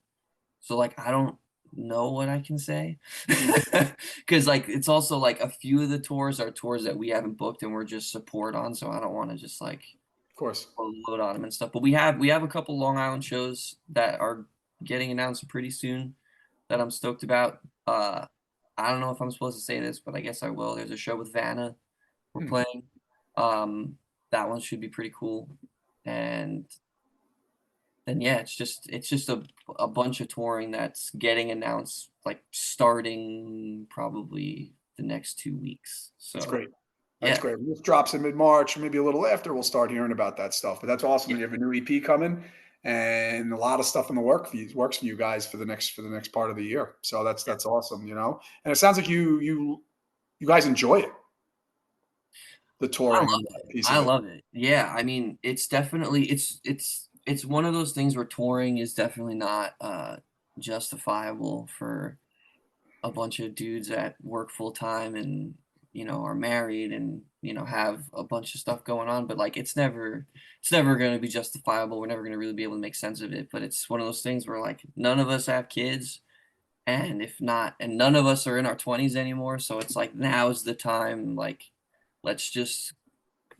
so like I don't know what I can say. Mhm. Because like it's also like a few of the tours are tours that we haven't booked and we're just support on, so I don't want to just like Of course. load on them and stuff. But we have a couple Long Island shows that are getting announced pretty soon that I'm stoked about. I don't know if I'm supposed to say this, but I guess I will. There's a show with Vanna we're Hmm. playing. Um, that one should be pretty cool. And then yeah, it's just a bunch of touring that's getting announced like starting probably the next 2 weeks. That's So great. That's yeah. great. When this drops in mid-March, maybe a little after, we'll start hearing about that stuff. But that's awesome Yeah. that you have a new EP coming and a lot of stuff in the works for you guys for the next part of the year. So that's awesome, you know. And it sounds like you guys enjoy it, the I touring love it. piece I of it. love it. Yeah, I mean, it's definitely it's one of those things where touring is definitely not justifiable for a bunch of dudes that work full time and are married and have a bunch of stuff going on, but like it's never going to be justifiable. We're never going to really be able to make sense of it, but it's one of those things where like none of us have kids, and if not, and none of us are in our 20s anymore, so it's like now is the time, like let's just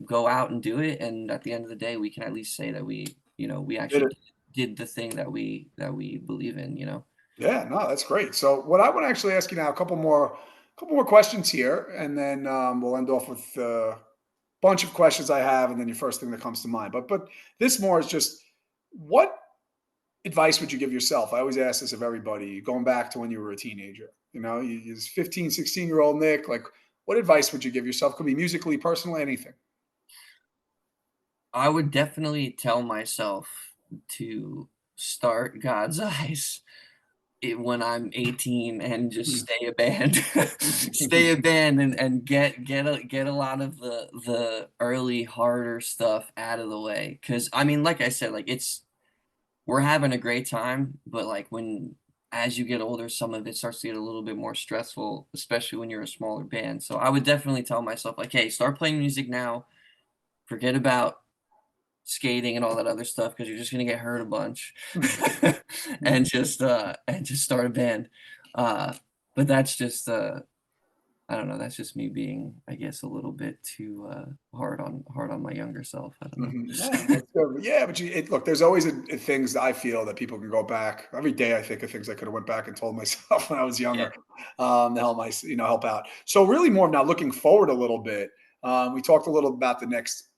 go out and do it, and at the end of the day we can at least say that we Did actually it. did the thing that we believe in. Yeah, no, that's great. So what I want to actually ask you now, a couple more questions here, and then we'll end off with a bunch of questions I have, and then your first thing that comes to mind. But this more is just what advice would you give yourself? I always ask this of everybody, going back to when you were a teenager. You 15, 16-year-old Nick, like what advice would you give yourself? Could be musically, personally, anything. I would definitely tell myself to start God's Eyes when I'm 18 and just stay a band, stay a band, and get a lot of the early harder stuff out of the way. Because I mean, like I said, like we're having a great time, but like as you get older, some of it starts to get a little bit more stressful, especially when you're a smaller band. So I would definitely tell myself like, hey, start playing music now. Forget about skating and all that other stuff because you're just gonna get hurt a bunch and just start a band. uh but that's just I don't know, that's just me being, I guess, a little bit too hard on my younger self. I don't know. Mhm. Yeah, that's good. Yeah, but look, there's always things that I feel that people can go back. Every day I think of things I could have went back and told myself when I was Yeah. younger, to help out. So really more of now looking forward a little bit. We talked a little about the next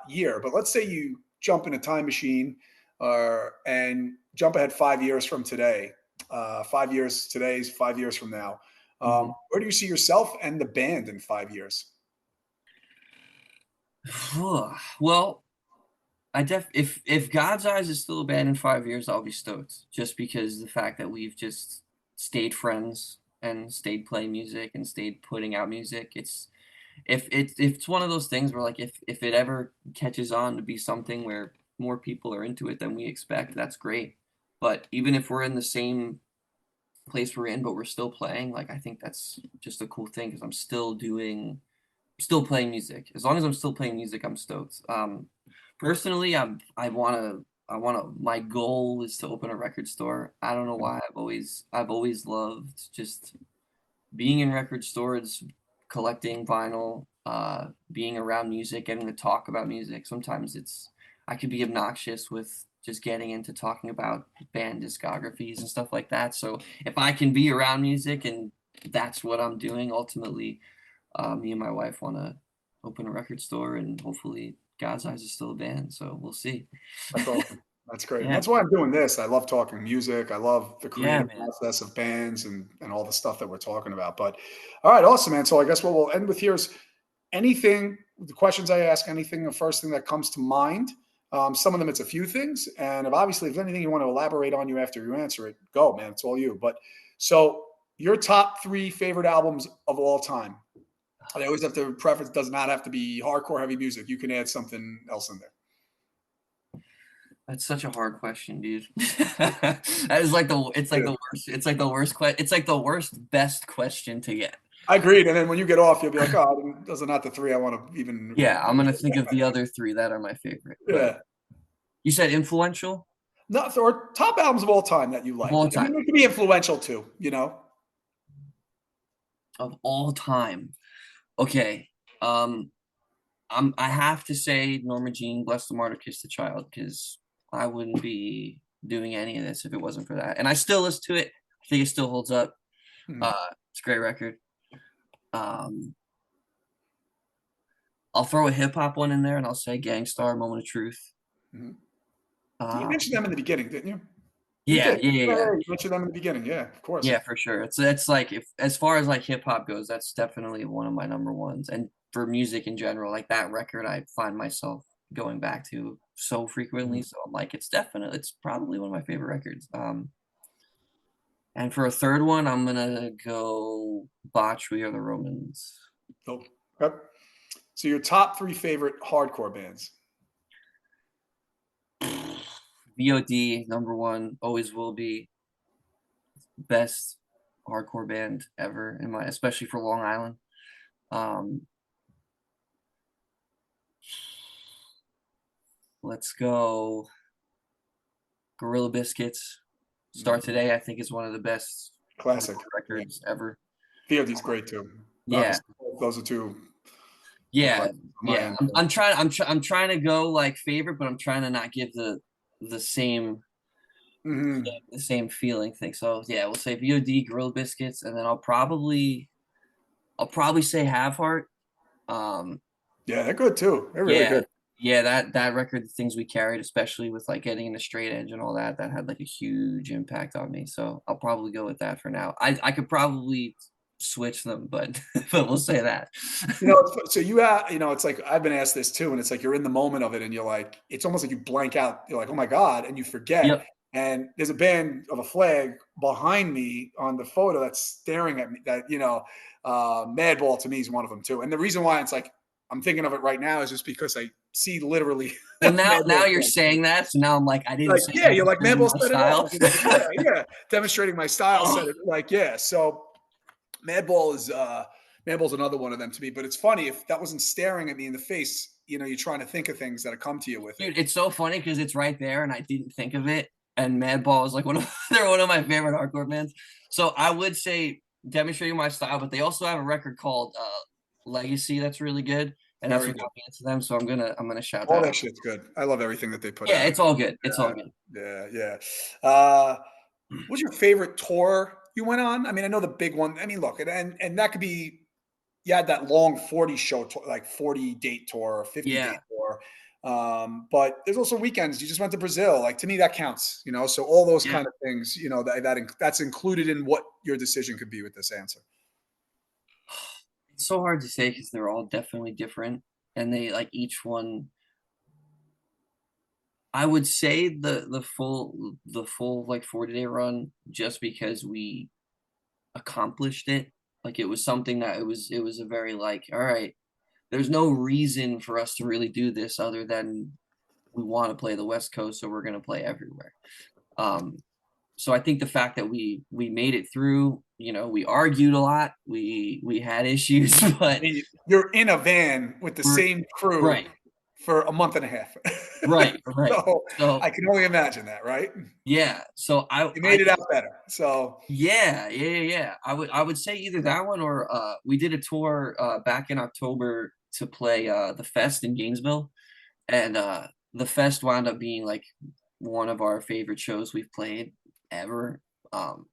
year, but let's say you jump in a time machine and jump ahead 5 years from today. 5 years today's 5 years from now. Mhm. Where do you see yourself and the band in 5 years? Well, if God's Eyes is still a band in 5 years, I'll be stoked. Just because the fact that we've just stayed friends and stayed playing music and stayed putting out music, if it's one of those things where like if it ever catches on to be something where more people are into it than we expect, that's great. But even if we're in the same place we're in, but we're still playing, like I think that's just a cool thing because still playing music. As long as I'm still playing music, I'm stoked. Personally, my goal is to open a record store. I don't know why. I've always loved just being in record stores, collecting vinyl, being around music, getting to talk about music. Sometimes I could be obnoxious with just getting into talking about band discographies and stuff like that. So if I can be around music and that's what I'm doing, ultimately, me and my wife want to open a record store, and hopefully God's Eyes is still a band. So we'll see. That's awesome. That's great. And Yeah. that's why I'm doing this. I love talking music. I love the Yeah, creative man. process of bands and all the stuff that we're talking about. But all right, awesome, man. So I guess what we'll end with here is the questions I ask, anything, the first thing that comes to mind. Some of them, it's a few things. And if anything you want to elaborate on you after you answer it, go, man. It's all you. But so your top three favorite albums of all time. I always have to preference, does not have to be hardcore heavy music. You can add something else in there. That's such a hard question, dude. That is like it's like Yeah. the worst. It's like the worst best question to get. I agreed, and then when you get off, you'll be like, "Oh, those are not the 3 I wanna even." Yeah, I'm gonna think of the other three that are my favorite. But Yeah. you said influential? not or top albums of all time that you of like. all I mean, time. it can be influential too, you know? Of all time. Okay. Um, I have to say Norma Jean, Bless the Martyr, Kiss the Child, because I wouldn't be doing any of this if it wasn't for that. And I still listen to it. I think it still holds up. Mhm, It's a great record. Um, I'll throw a hip hop one in there, and I'll say Gangstar, Moment of Truth. mhm. You Uh, mentioned them in the beginning, didn't you? You yeah, did. yeah, yeah, Yeah, yeah, yeah, you mentioned them in the beginning. Yeah, of course. yeah, for sure. It's like if as far as like hip hop goes, that's definitely one of my number ones. And for music in general, like that record, I find myself going back to so frequently. Mhm. So I'm like, it's probably one of my favorite records. And for a third one, I'm gonna go Botch, We Are the Romans. So, okay. So your top 3 favorite hardcore bands. VOD, number one, always will be best hardcore band ever in my, especially for Long Island. Um, let's go Gorilla Biscuits. Mhm. Start Today, I think, is one of the best Classic. hardcore Yeah. records ever. VOD's great too. Yeah, Obviously, those are 2 yeah, classics on my yeah. end. I'm trying to go like favorite, but I'm trying to not give the same Mhm. the same feeling thing. So yeah, we'll say VOD, Gorilla Biscuits, and then I'll probably say Have Heart. Um, Yeah, they're good too. They're really yeah, good. yeah, that record, the things we carried, especially with like getting in the straight edge and all that, that had like a huge impact on me. So I'll probably go with that for now. I could probably switch them, but but we'll say that. You know, so you know, it's like I've been asked this too, and it's like you're in the moment of it, and you're like, it's almost like you blank out. You're like, oh my god, and you forget. Yep. And there's a band of a flag behind me on the photo that's staring at me. That Madball to me is one of them too. And the reason why it's like I'm thinking of it right now is just because I see literally Well, now Madball you're flag. saying that, so now I'm like, I didn't Like, say yeah, you're like demonstrating Madball my set it off. style. Like, yeah, yeah, demonstrating my style. Set Oh, it like, yeah. So Madball is Madball's another one of them to me. But it's funny if that wasn't staring at me in the face. You know, you're trying to think of things that come to you with it. dude, it's so funny because it's right there, and I didn't think of it. And Madball is like one of they're one of my favorite hardcore bands. So I would say demonstrating my style, but they also have a record called Legacy that's really good, and that's Very what good. got me into them. So I'm gonna shout All that that out. shit's good. I love everything that they put Yeah, out. it's all good. It's all Yeah, good. yeah, yeah. Uh, what's your favorite tour you went on? I mean, I know the big one. I mean, look, and that could be you had that long 40 show tour, like 40 date tour or 50 date Yeah, tour. But there's also weekends. You just went to Brazil. Like to me, that counts, you know. So all those yeah. kind of things, you know, that's included in what your decision could be with this answer. It's so hard to say because they're all definitely different, and they like each one. I would say the full like 40-day run just because we accomplished it. Like it was something that it was a very like, all right, there's no reason for us to really do this other than we want to play the West Coast, so we're gonna play everywhere. Um, so I think the fact that we made it through, we argued a lot, we had issues, but You're in a van with the we're same crew right, for a month and a half. right, right. So So I can only imagine that, right? yeah, so You I made it out better. So yeah, yeah, yeah, yeah. I would say either that one or we did a tour back in October to play the Fest in Gainesville, and the Fest wound up being like one of our favorite shows we've played ever. Um,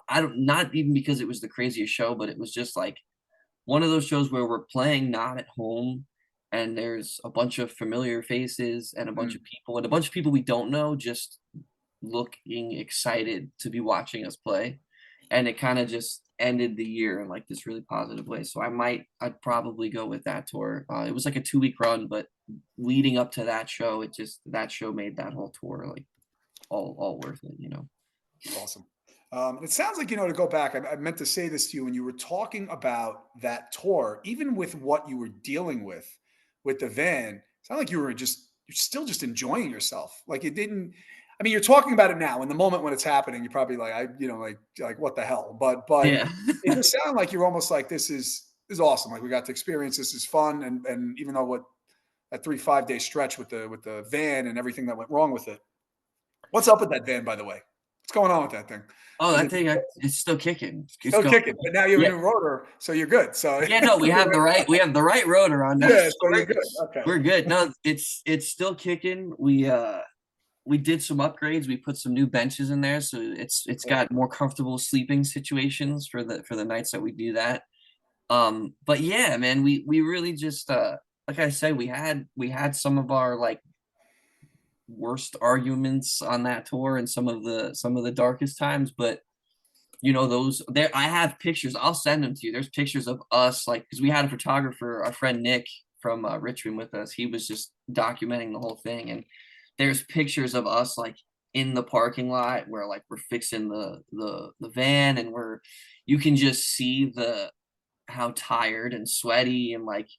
I don't not even because it was the craziest show, but it was just like one of those shows where we're playing not at home and there's a bunch of familiar faces and a bunch of mm, people and a bunch of people we don't know just looking excited to be watching us play. And it kind of just ended the year in like this really positive way. So I'd probably go with that tour. It was like a 2 week run, but leading up to that show, that show made that whole tour like all worth it. awesome. It sounds like, to go back, I meant to say this to you when you were talking about that tour, even with what you were dealing with the van, it sounded like you're still just enjoying yourself. Like it didn't, I mean, you're talking about it now in the moment when it's happening, you're probably like, like what the hell? But Yeah. it just sounded like you're almost like, this is awesome. Like we got to experience, this is fun. And even though that 3-5 day stretch with the van and everything that went wrong with it, What's up with that van, by the way? What's going on with that thing? Oh, Is that it thing, it's still kicking. It's still going. kicking? But now you have Yeah. a new rotor, so you're good. So Yeah, no, we have the right rotor on now. yeah, So so you're good. Okay. we're good. No, it's still kicking. We did some upgrades. We put some new benches in there, so it's Cool. got more comfortable sleeping situations for the nights that we do that. But yeah, man, we really just like I said, we had some of our like worst arguments on that tour and some of the darkest times, but those there I have pictures. I'll send them to you. There's pictures of us like because we had a photographer, our friend Nick from Richmond with us. He was just documenting the whole thing, and there's pictures of us like in the parking lot where like we're fixing the van, and you can just see the how tired and sweaty and like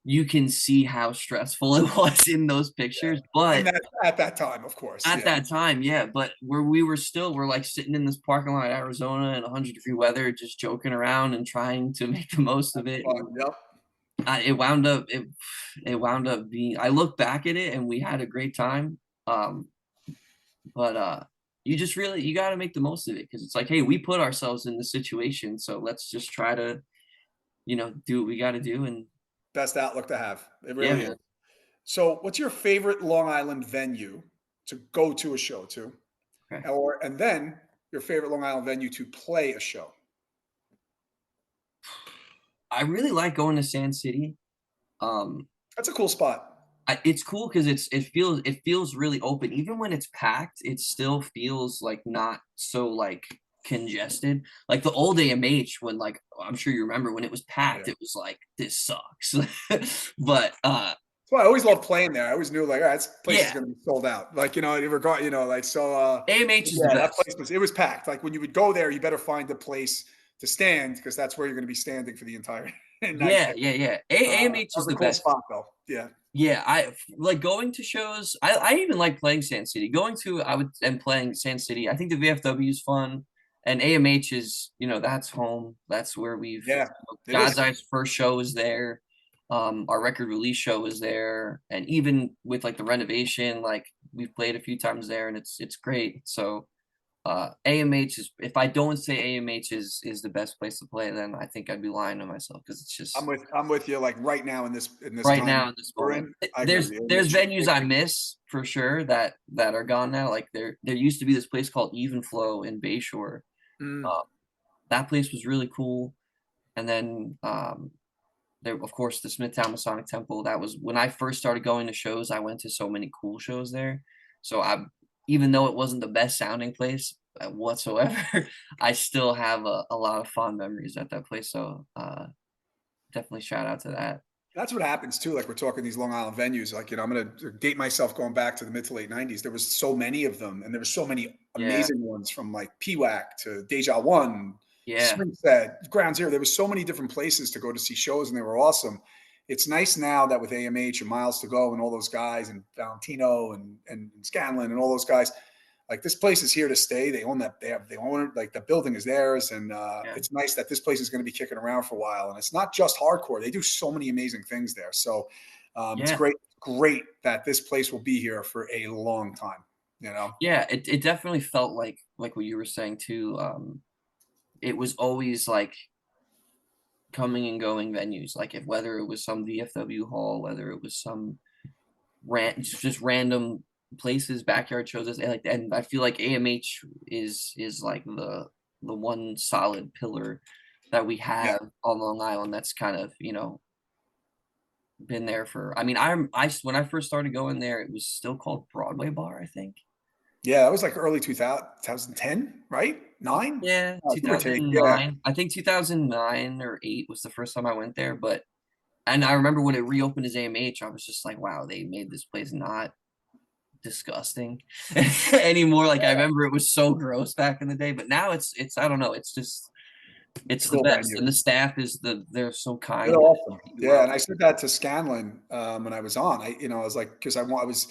you can see how stressful it was in those Yeah. pictures. And But that at that time, of course. at Yeah. that time, yeah, but where we were still, we're like sitting in this parking lot in Arizona in 100-degree weather, just joking around and trying to make the most of it. Fun. And Yep. it wound up being. I look back at it and we had a great time. Um, but you just really you got to make the most of it because it's like, hey, we put ourselves in the situation, so let's just try to do what we got to do. And Best outlook to have. It yeah, really is. man. So, what's your favorite Long Island venue to go to a show to? Okay. And then your favorite Long Island venue to play a show? I really like going to Sand City. Um, That's a cool spot. it's cool because it feels really open. Even when it's packed, it still feels like not so like congested. Like the old AMH when like I'm sure you remember when it was packed, Yeah. it was like this sucks. But So I always loved playing there. I always knew like, all right, this place is yeah, going to be sold out. Like, in regard, like, so, AMH is the yeah, that best. place it was packed. Like when you would go there, you better find a place to stand because that's where you're going to be standing for the entire night Yeah, there. yeah, yeah. That AMH is was a the cool best. spot though. Yeah. Yeah, I like going to shows. I even like playing Sand City. Going to I would and playing Sand City. I think the VFW is fun, and AMH is that's home. That's where Yeah. It God's is. Eye's first show was there. Our record release show was there, and even with like the renovation, like we've played a few times there, and it's great. So AMH is if I don't say AMH is the best place to play, then I think I'd be lying to myself because it's just I'm with you. Like right now in this right time now in this we're moment. in, I agree with There's you. there's Mitch, venues I miss for sure that are gone now. Like there used to be this place called Even Flow in Bayshore. mm, Uh, that place was really cool. And then there of course the Smithtown Masonic Temple. That was when I first started going to shows. I went to so many cool shows there. So I even though it wasn't the best sounding place whatsoever, I still have a lot of fond memories at that place. So definitely shout out to that. that's what happens too. Like we're talking these Long Island venues. Like, I'm going to date myself going back to the mid to late '90s. There was so many of them, and there were so many Yeah, amazing ones from like PWAC to Deja One, yeah, Springstead, Ground Zero. There was so many different places to go to see shows, and they were awesome. It's nice now that with AMH and Miles to Go and all those guys and Valentino and Scanlon and all those guys, like this place is here to stay. They own that. They own it. Like the building is theirs, and yeah, it's nice that this place is going to be kicking around for a while. And it's not just hardcore. They do so many amazing things there. So it's yeah. great that this place will be here for a long time. You know. Yeah, it definitely felt like what you were saying too. It was always like coming and going venues. Like if whether it was some VFW hall, whether it was some just random places, backyard shows, and I feel like AMH is like the one solid pillar that we Yeah. have on Long Island that's kind of been there for. I mean, I when I first started going there, it was still called Broadway Bar, I think. Yeah. That was like early 2010, right? Nine, Yeah, give or take. Yeah. 2009. I think 2009 or 8 was the first time I went there, but and I remember when it reopened as AMH, I was just like, wow, they made this place not disgusting anymore. Like I remember it was so gross back in the day, but now it's I don't know, it's the Cool best. venue. And the staff they're so They're kind and awesome. treat you Yeah, well. and I said that to Scanlon when I was on. I was like, because I was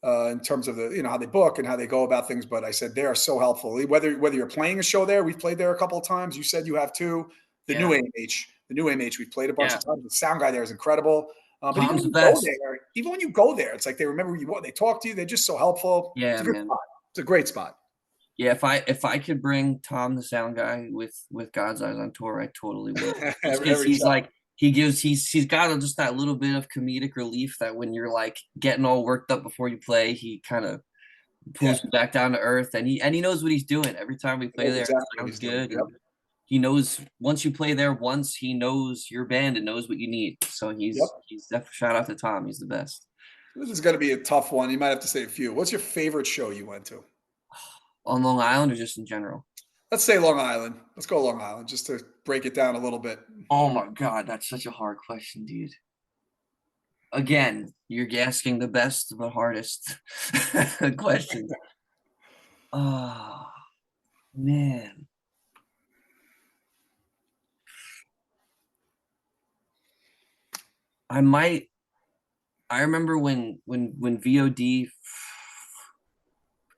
in terms of the how they book and how they go about things. But I said they are so helpful. Whether you're playing a show there, we've played there a couple of times. You said you have too. Yeah, The new AMH, we've played a bunch yeah. of times. The sound guy there is incredible. But Tom's the best. even when you go there, it's like they remember you. They talk to you. They're just so helpful. It's Yeah, a good man. spot. It's a great spot. Yeah, if I could bring Tom the sound guy with God's Eyes on tour, I totally would. Just because Every he's time. like he's got just that little bit of comedic relief that when you're like getting all worked up before you play, he kind of Yeah. pulls you back down to earth, and he knows what he's doing. Every time we He play knows there, it exactly what sounds he's doing. good, Yep. and he knows once you play there once, he knows your band and knows what you need. So Yep. he's definitely shout out to Tom. He's the best. This is going to be a tough one. You might have to say a few. What's your favorite show you went to? On Long Island or just in general? Let's say Long Island. Let's go Long Island just to break it down a little bit. Oh my God, that's such a hard question, dude. Again, you're asking the best but hardest questions. Oh man. I might I remember when VOD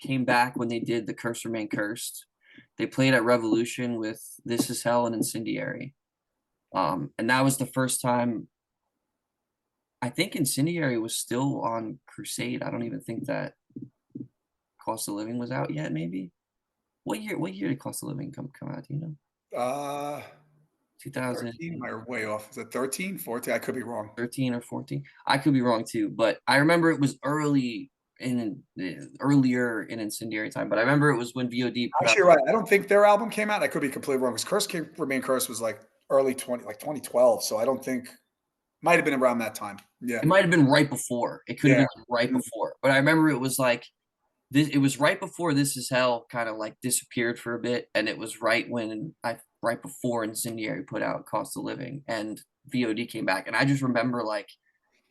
came back when they did The Curse Remain Cursed. They played at Revolution with This Is Hell and Incendiary. And that was the first time I think Incendiary was still on Crusade. I don't even think that Cost of Living was out yet, maybe. What year did Cost of Living come out? Do you know? Uh, 13? Am 2013 I way off? Is it 13? 14? I could be wrong. or 14. I could be wrong too, but I remember it was earlier in Incendiary time. But I remember it was when VOD put out. Actually, you're right. I don't think their album came out. I could be completely wrong because Curse Came Remain Curse was like early 20, like 2012. So I don't think might have been around that time. Yeah. It might have been right before. It could have Yeah. been like right before. But I remember it was like this. It was right before This Is Hell kind of like disappeared for a bit, and it was right before Incendiary put out Cost of Living, and VOD came back, and I just remember like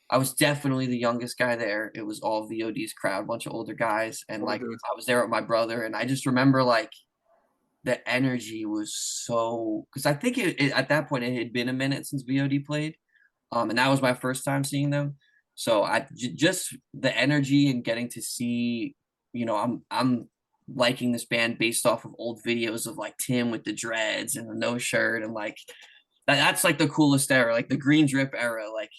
I was definitely the youngest guy there. It was all VOD's crowd, bunch of older guys, and Older like dudes. I was there with my brother, and I just remember like the energy was so because I think at that point it had been a minute since VOD played, and that was my first time seeing them. So just the energy and getting to see, I'm liking this band based off of old videos of like Tim with the dreads and the no shirt and like that's like the coolest era, like the green drip era, like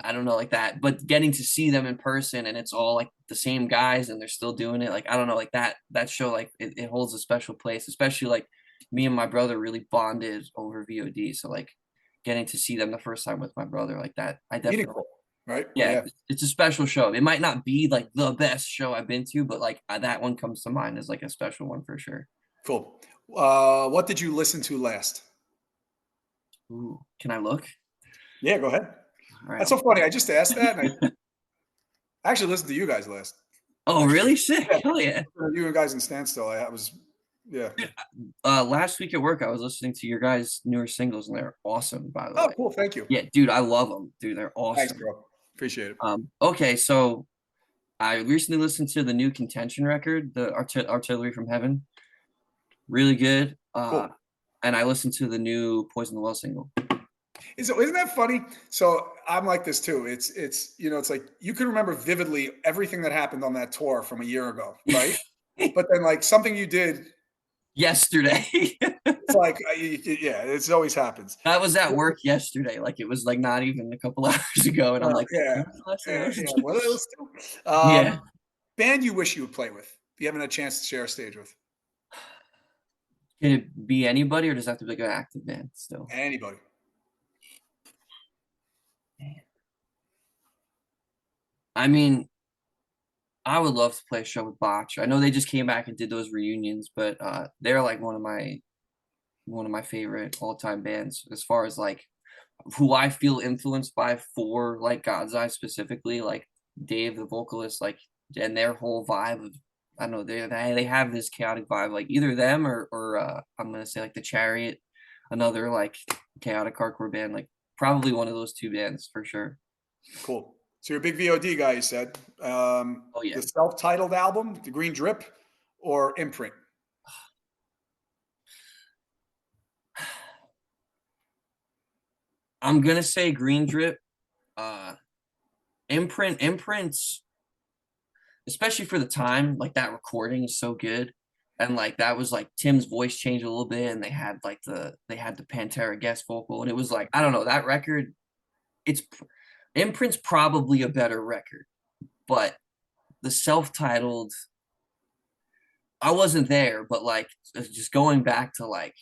I don't know, like that. But getting to see them in person and it's all like the same guys and they're still doing it, like I don't know, like that show, like it holds a special place, especially like me and my brother really bonded over VOD. So like getting to see them the first time with my brother, like that, I definitely Meaningful, right? yeah, Yeah. it's a special show. It might not be like the best show I've been to, but like that one comes to mind as like a special one for sure. Cool. What did you listen to last? Ooh, can I look? Yeah, go ahead. All right. That's so funny. I just asked that, and I actually listened to you guys last. Oh, Actually, really? Sick. yeah, Hell yeah. you guys in Standstill. I was, yeah. Last week at work, I was listening to your guys' newer singles, and they're awesome, by the Oh, way. cool. Thank you. Yeah, dude, I love them. Dude, they're Thanks, awesome. bro. Appreciate it. Okay, so I recently listened to the new Contention record, the Artillery from Heaven. Really good. Cool. And I listened to the new Poison the Well single. Isn't that funny? So I'm like this too. It's like you can remember vividly everything that happened on that tour from a year ago, right? But then like something you did, Yesterday. it's like yeah, it always happens. I was at work yesterday. Like it was like not even a couple hours ago, and I'm like, Yeah, "When was the last thing I listened yeah. to?" What else? Yeah. Band you wish you would play with. If you haven't had a chance to share a stage with Can it be anybody, or does it have to be like an active band still? anybody. I mean, I would love to play a show with Botch. I know they just came back and did those reunions, but they're like one of my favorite all-time bands as far as like who I feel influenced by for like God's Eye specifically, like Dave the vocalist, like and their whole vibe of I don't know, they have this chaotic vibe, like either them or I'm gonna say like the Chariot, another like chaotic hardcore band, like probably one of those two bands for sure. Cool. So you're a big VOD guy, you said. Oh yeah. The self-titled album, The Green Drip, or Imprint? I'm gonna say Green Drip. Uh imprints, especially for the time, like that recording is so good. And like that was like Tim's voice changed a little bit, and they had the Pantera guest vocal, and it was like, I don't know, that record, it's Imprint's probably a better record, but the self-titled I wasn't there, but like just going back to like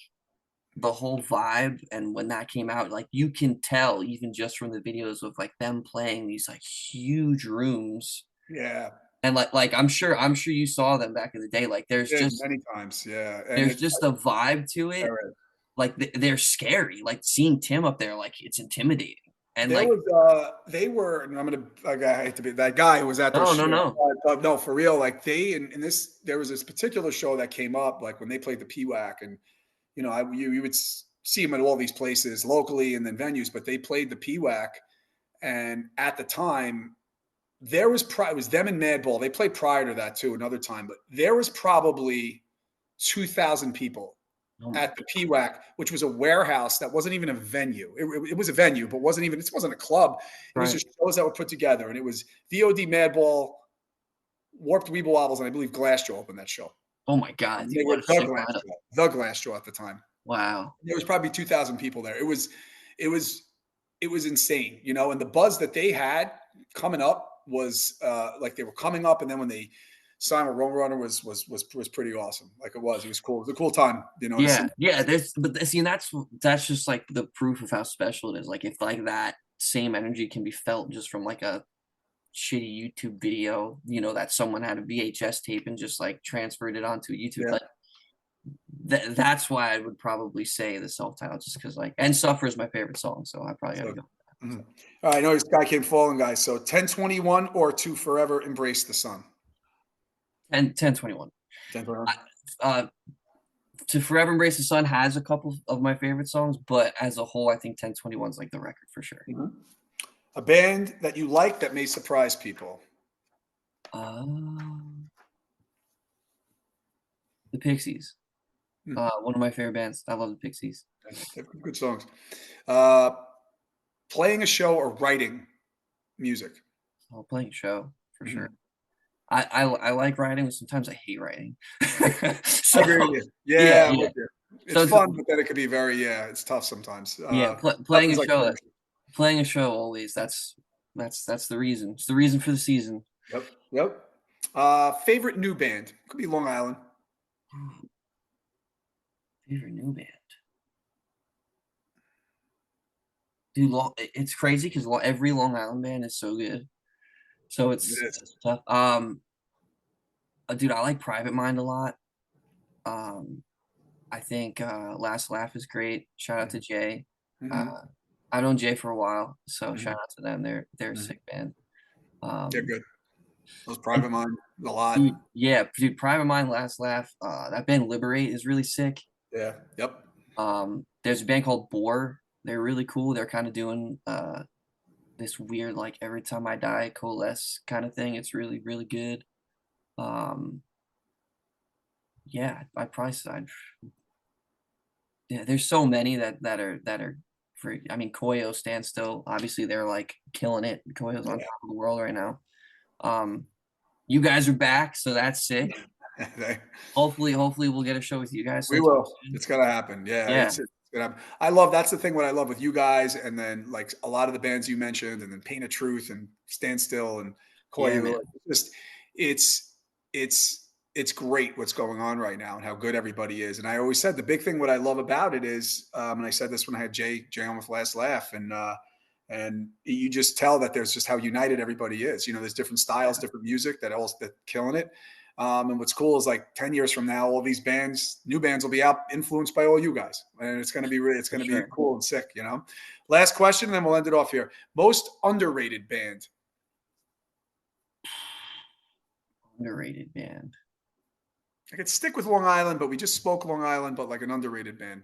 the whole vibe and when that came out, like you can tell even just from the videos of like them playing these like huge rooms. Yeah. And like I'm sure you saw them back in the day. Like Yeah, many times. Yeah. And there's it's just a vibe to it. Like they're scary. Like seeing Tim up there, like it's intimidating. And there like, was they were, and I'm gonna like, I hate to be that guy who was at their no, no, show, no. but no, for real, like they and this there was this particular show that came up like when they played the PWAC, and you would see them at all these places locally and then venues, but they played the PWAC, and at the time it was them and Madball. They played prior to that too, another time, but there was probably 2,000 people Oh my at the PWAC, which was a warehouse that wasn't even a venue. It was a venue, but it wasn't a club. It was right. just shows that were put together, and it was VOD, Madball, Warped Weeble Wobbles, and I believe Glassjaw opened that show. Oh my God, They dude, what were a sick lineup. The Glassjaw at the time. Wow. There was probably 2,000 people there. It was, it was insane, and the buzz that they had coming up was like they were coming up, and then when they signed with Roadrunner was pretty awesome. Like it was cool. It was a cool time, to Yeah, see. yeah. See, and that's just like the proof of how special it is. Like if like that same energy can be felt just from like a shitty YouTube video, that someone had a VHS tape and just like transferred it onto YouTube. Yeah. Like that's why I would probably say the self-title, just because like and Suffer is my favorite song, so I probably gotta So, go with that. mhm. So All right, I know this guy came falling, guys. So 1021 or to forever embrace the sun. 1021. 1021. I, uh to Forever Embrace the Sun has a couple of my favorite songs, but as a whole, I think 1021 is like the record for sure. Mhm. A band that you like that may surprise people. Um, the Pixies. Hmm. One of my favorite bands. I love the Pixies. They have good songs. Uh, Playing a show or writing music. Oh, playing a show for sure. Mhm. I like writing, but sometimes I hate writing. I So agree with you. yeah, Yeah, I'm yeah. with you. It's So fun, but then it could be it's tough sometimes. yeah, Nothing's like playing. playing a show always. That's the reason. It's the reason for the season. Yep, yep. Favorite new band could be Long Island. Favorite new band, dude. It's crazy because every Long Island band is so good. So It is. it's tough. Dude, I like Private Mind a lot. Um, I think Last Laugh is great. Shout out to Jay. Uh, Mm-hmm. I've known Jay for a while, so Hmm. shout out to them. They're a Hmm. sick band. They're Um, good. Those and Private Mind, a lot. dude, yeah, dude, Private Mind, Last Laugh. That band Liberate is really sick. Yeah. Yep. There's a band called Bore. They're really cool. They're kind of doing this weird like Every Time I Die coalesce kind of thing. It's really really good. Um, yeah, I probably I'd yeah, there's so many that are for I mean Koyo Standstill, obviously they're like killing it. Koyo's on Yeah. top of the world right now. Um you guys are back, so that's sick. They- Hopefully we'll get a show with you guys we sometime will. soon. It's gonna happen. Yeah. Yeah, It's gonna happen. I love that's the thing. What I love with you guys, and then like a lot of the bands you mentioned, and then Pain of Truth and Stand Still and yeah, Koyu. man. Like, just it's it's great what's going on right now and how good everybody is. And I always said the big thing what I love about it is, and I said this when I had Jay on with Last Laugh, and you just tell that there's just how united everybody is. There's different styles, Yeah, different music that killing it. And what's cool is like 10 years from now, all these bands, new bands will be out influenced by all you guys. And it's going to be it's for going to be sure. cool and sick. Last question, and then we'll end it off here. Most underrated band. Underrated band. I could stick with Long Island, but we just spoke Long Island, but like an underrated band.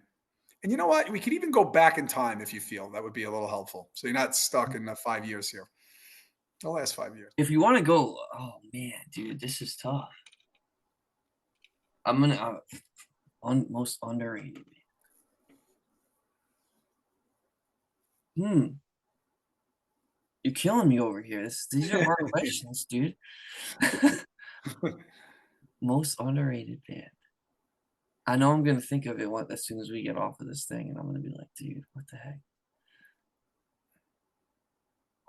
And you know what? We could even go back in time if you feel that would be a little helpful. So you're not stuck in the 5 years here. The last 5 years. If you want to go, oh man, dude, this is tough. I'm gonna most underrated. Hmm, you're killing me over here. These are hard questions, dude. Most underrated band. I know I'm gonna think of it as soon as we get off of this thing, and I'm gonna be like, dude, what the heck?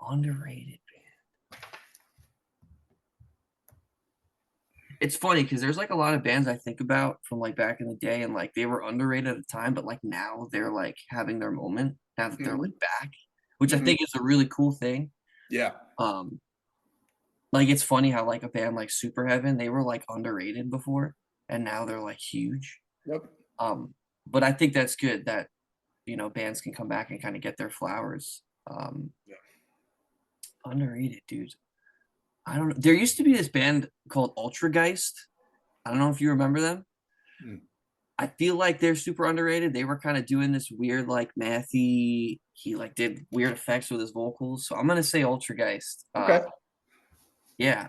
Underrated band. It's funny because there's like a lot of bands I think about from like back in the day, and like they were underrated at the time, but like now they're like having their moment now that they're Hmm. like back, which I Hmm. think is a really cool thing. Yeah. Um, like it's funny how like a band like Super Heaven, they were like underrated before, and now they're like huge. Yep. Um, but I think that's good that bands can come back and kind of get their flowers. Yeah. Underrated, dude. I don't know. There used to be this band called Ultrageist. I don't know if you remember them. Mm. I feel like they're super underrated. They were kind of doing this weird, like mathy. He like did weird effects with his vocals. So I'm gonna say Ultrageist. Okay. Yeah,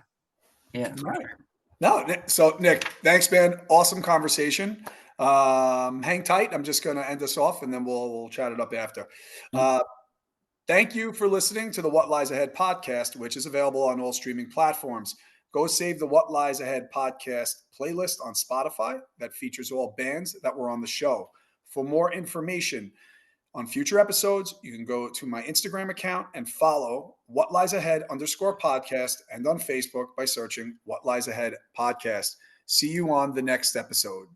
yeah, All for right. sure. No, so Nick, thanks, man. Awesome conversation. Hang tight. I'm just going to end this off, and then we'll chat it up after. Mm. Uh, Thank you for listening to the What Lies Ahead podcast, which is available on all streaming platforms. Go save the What Lies Ahead podcast playlist on Spotify that features all bands that were on the show. For more information on future episodes, you can go to my Instagram account and follow What Lies Ahead _podcast and on Facebook by searching What Lies Ahead podcast. See you on the next episode.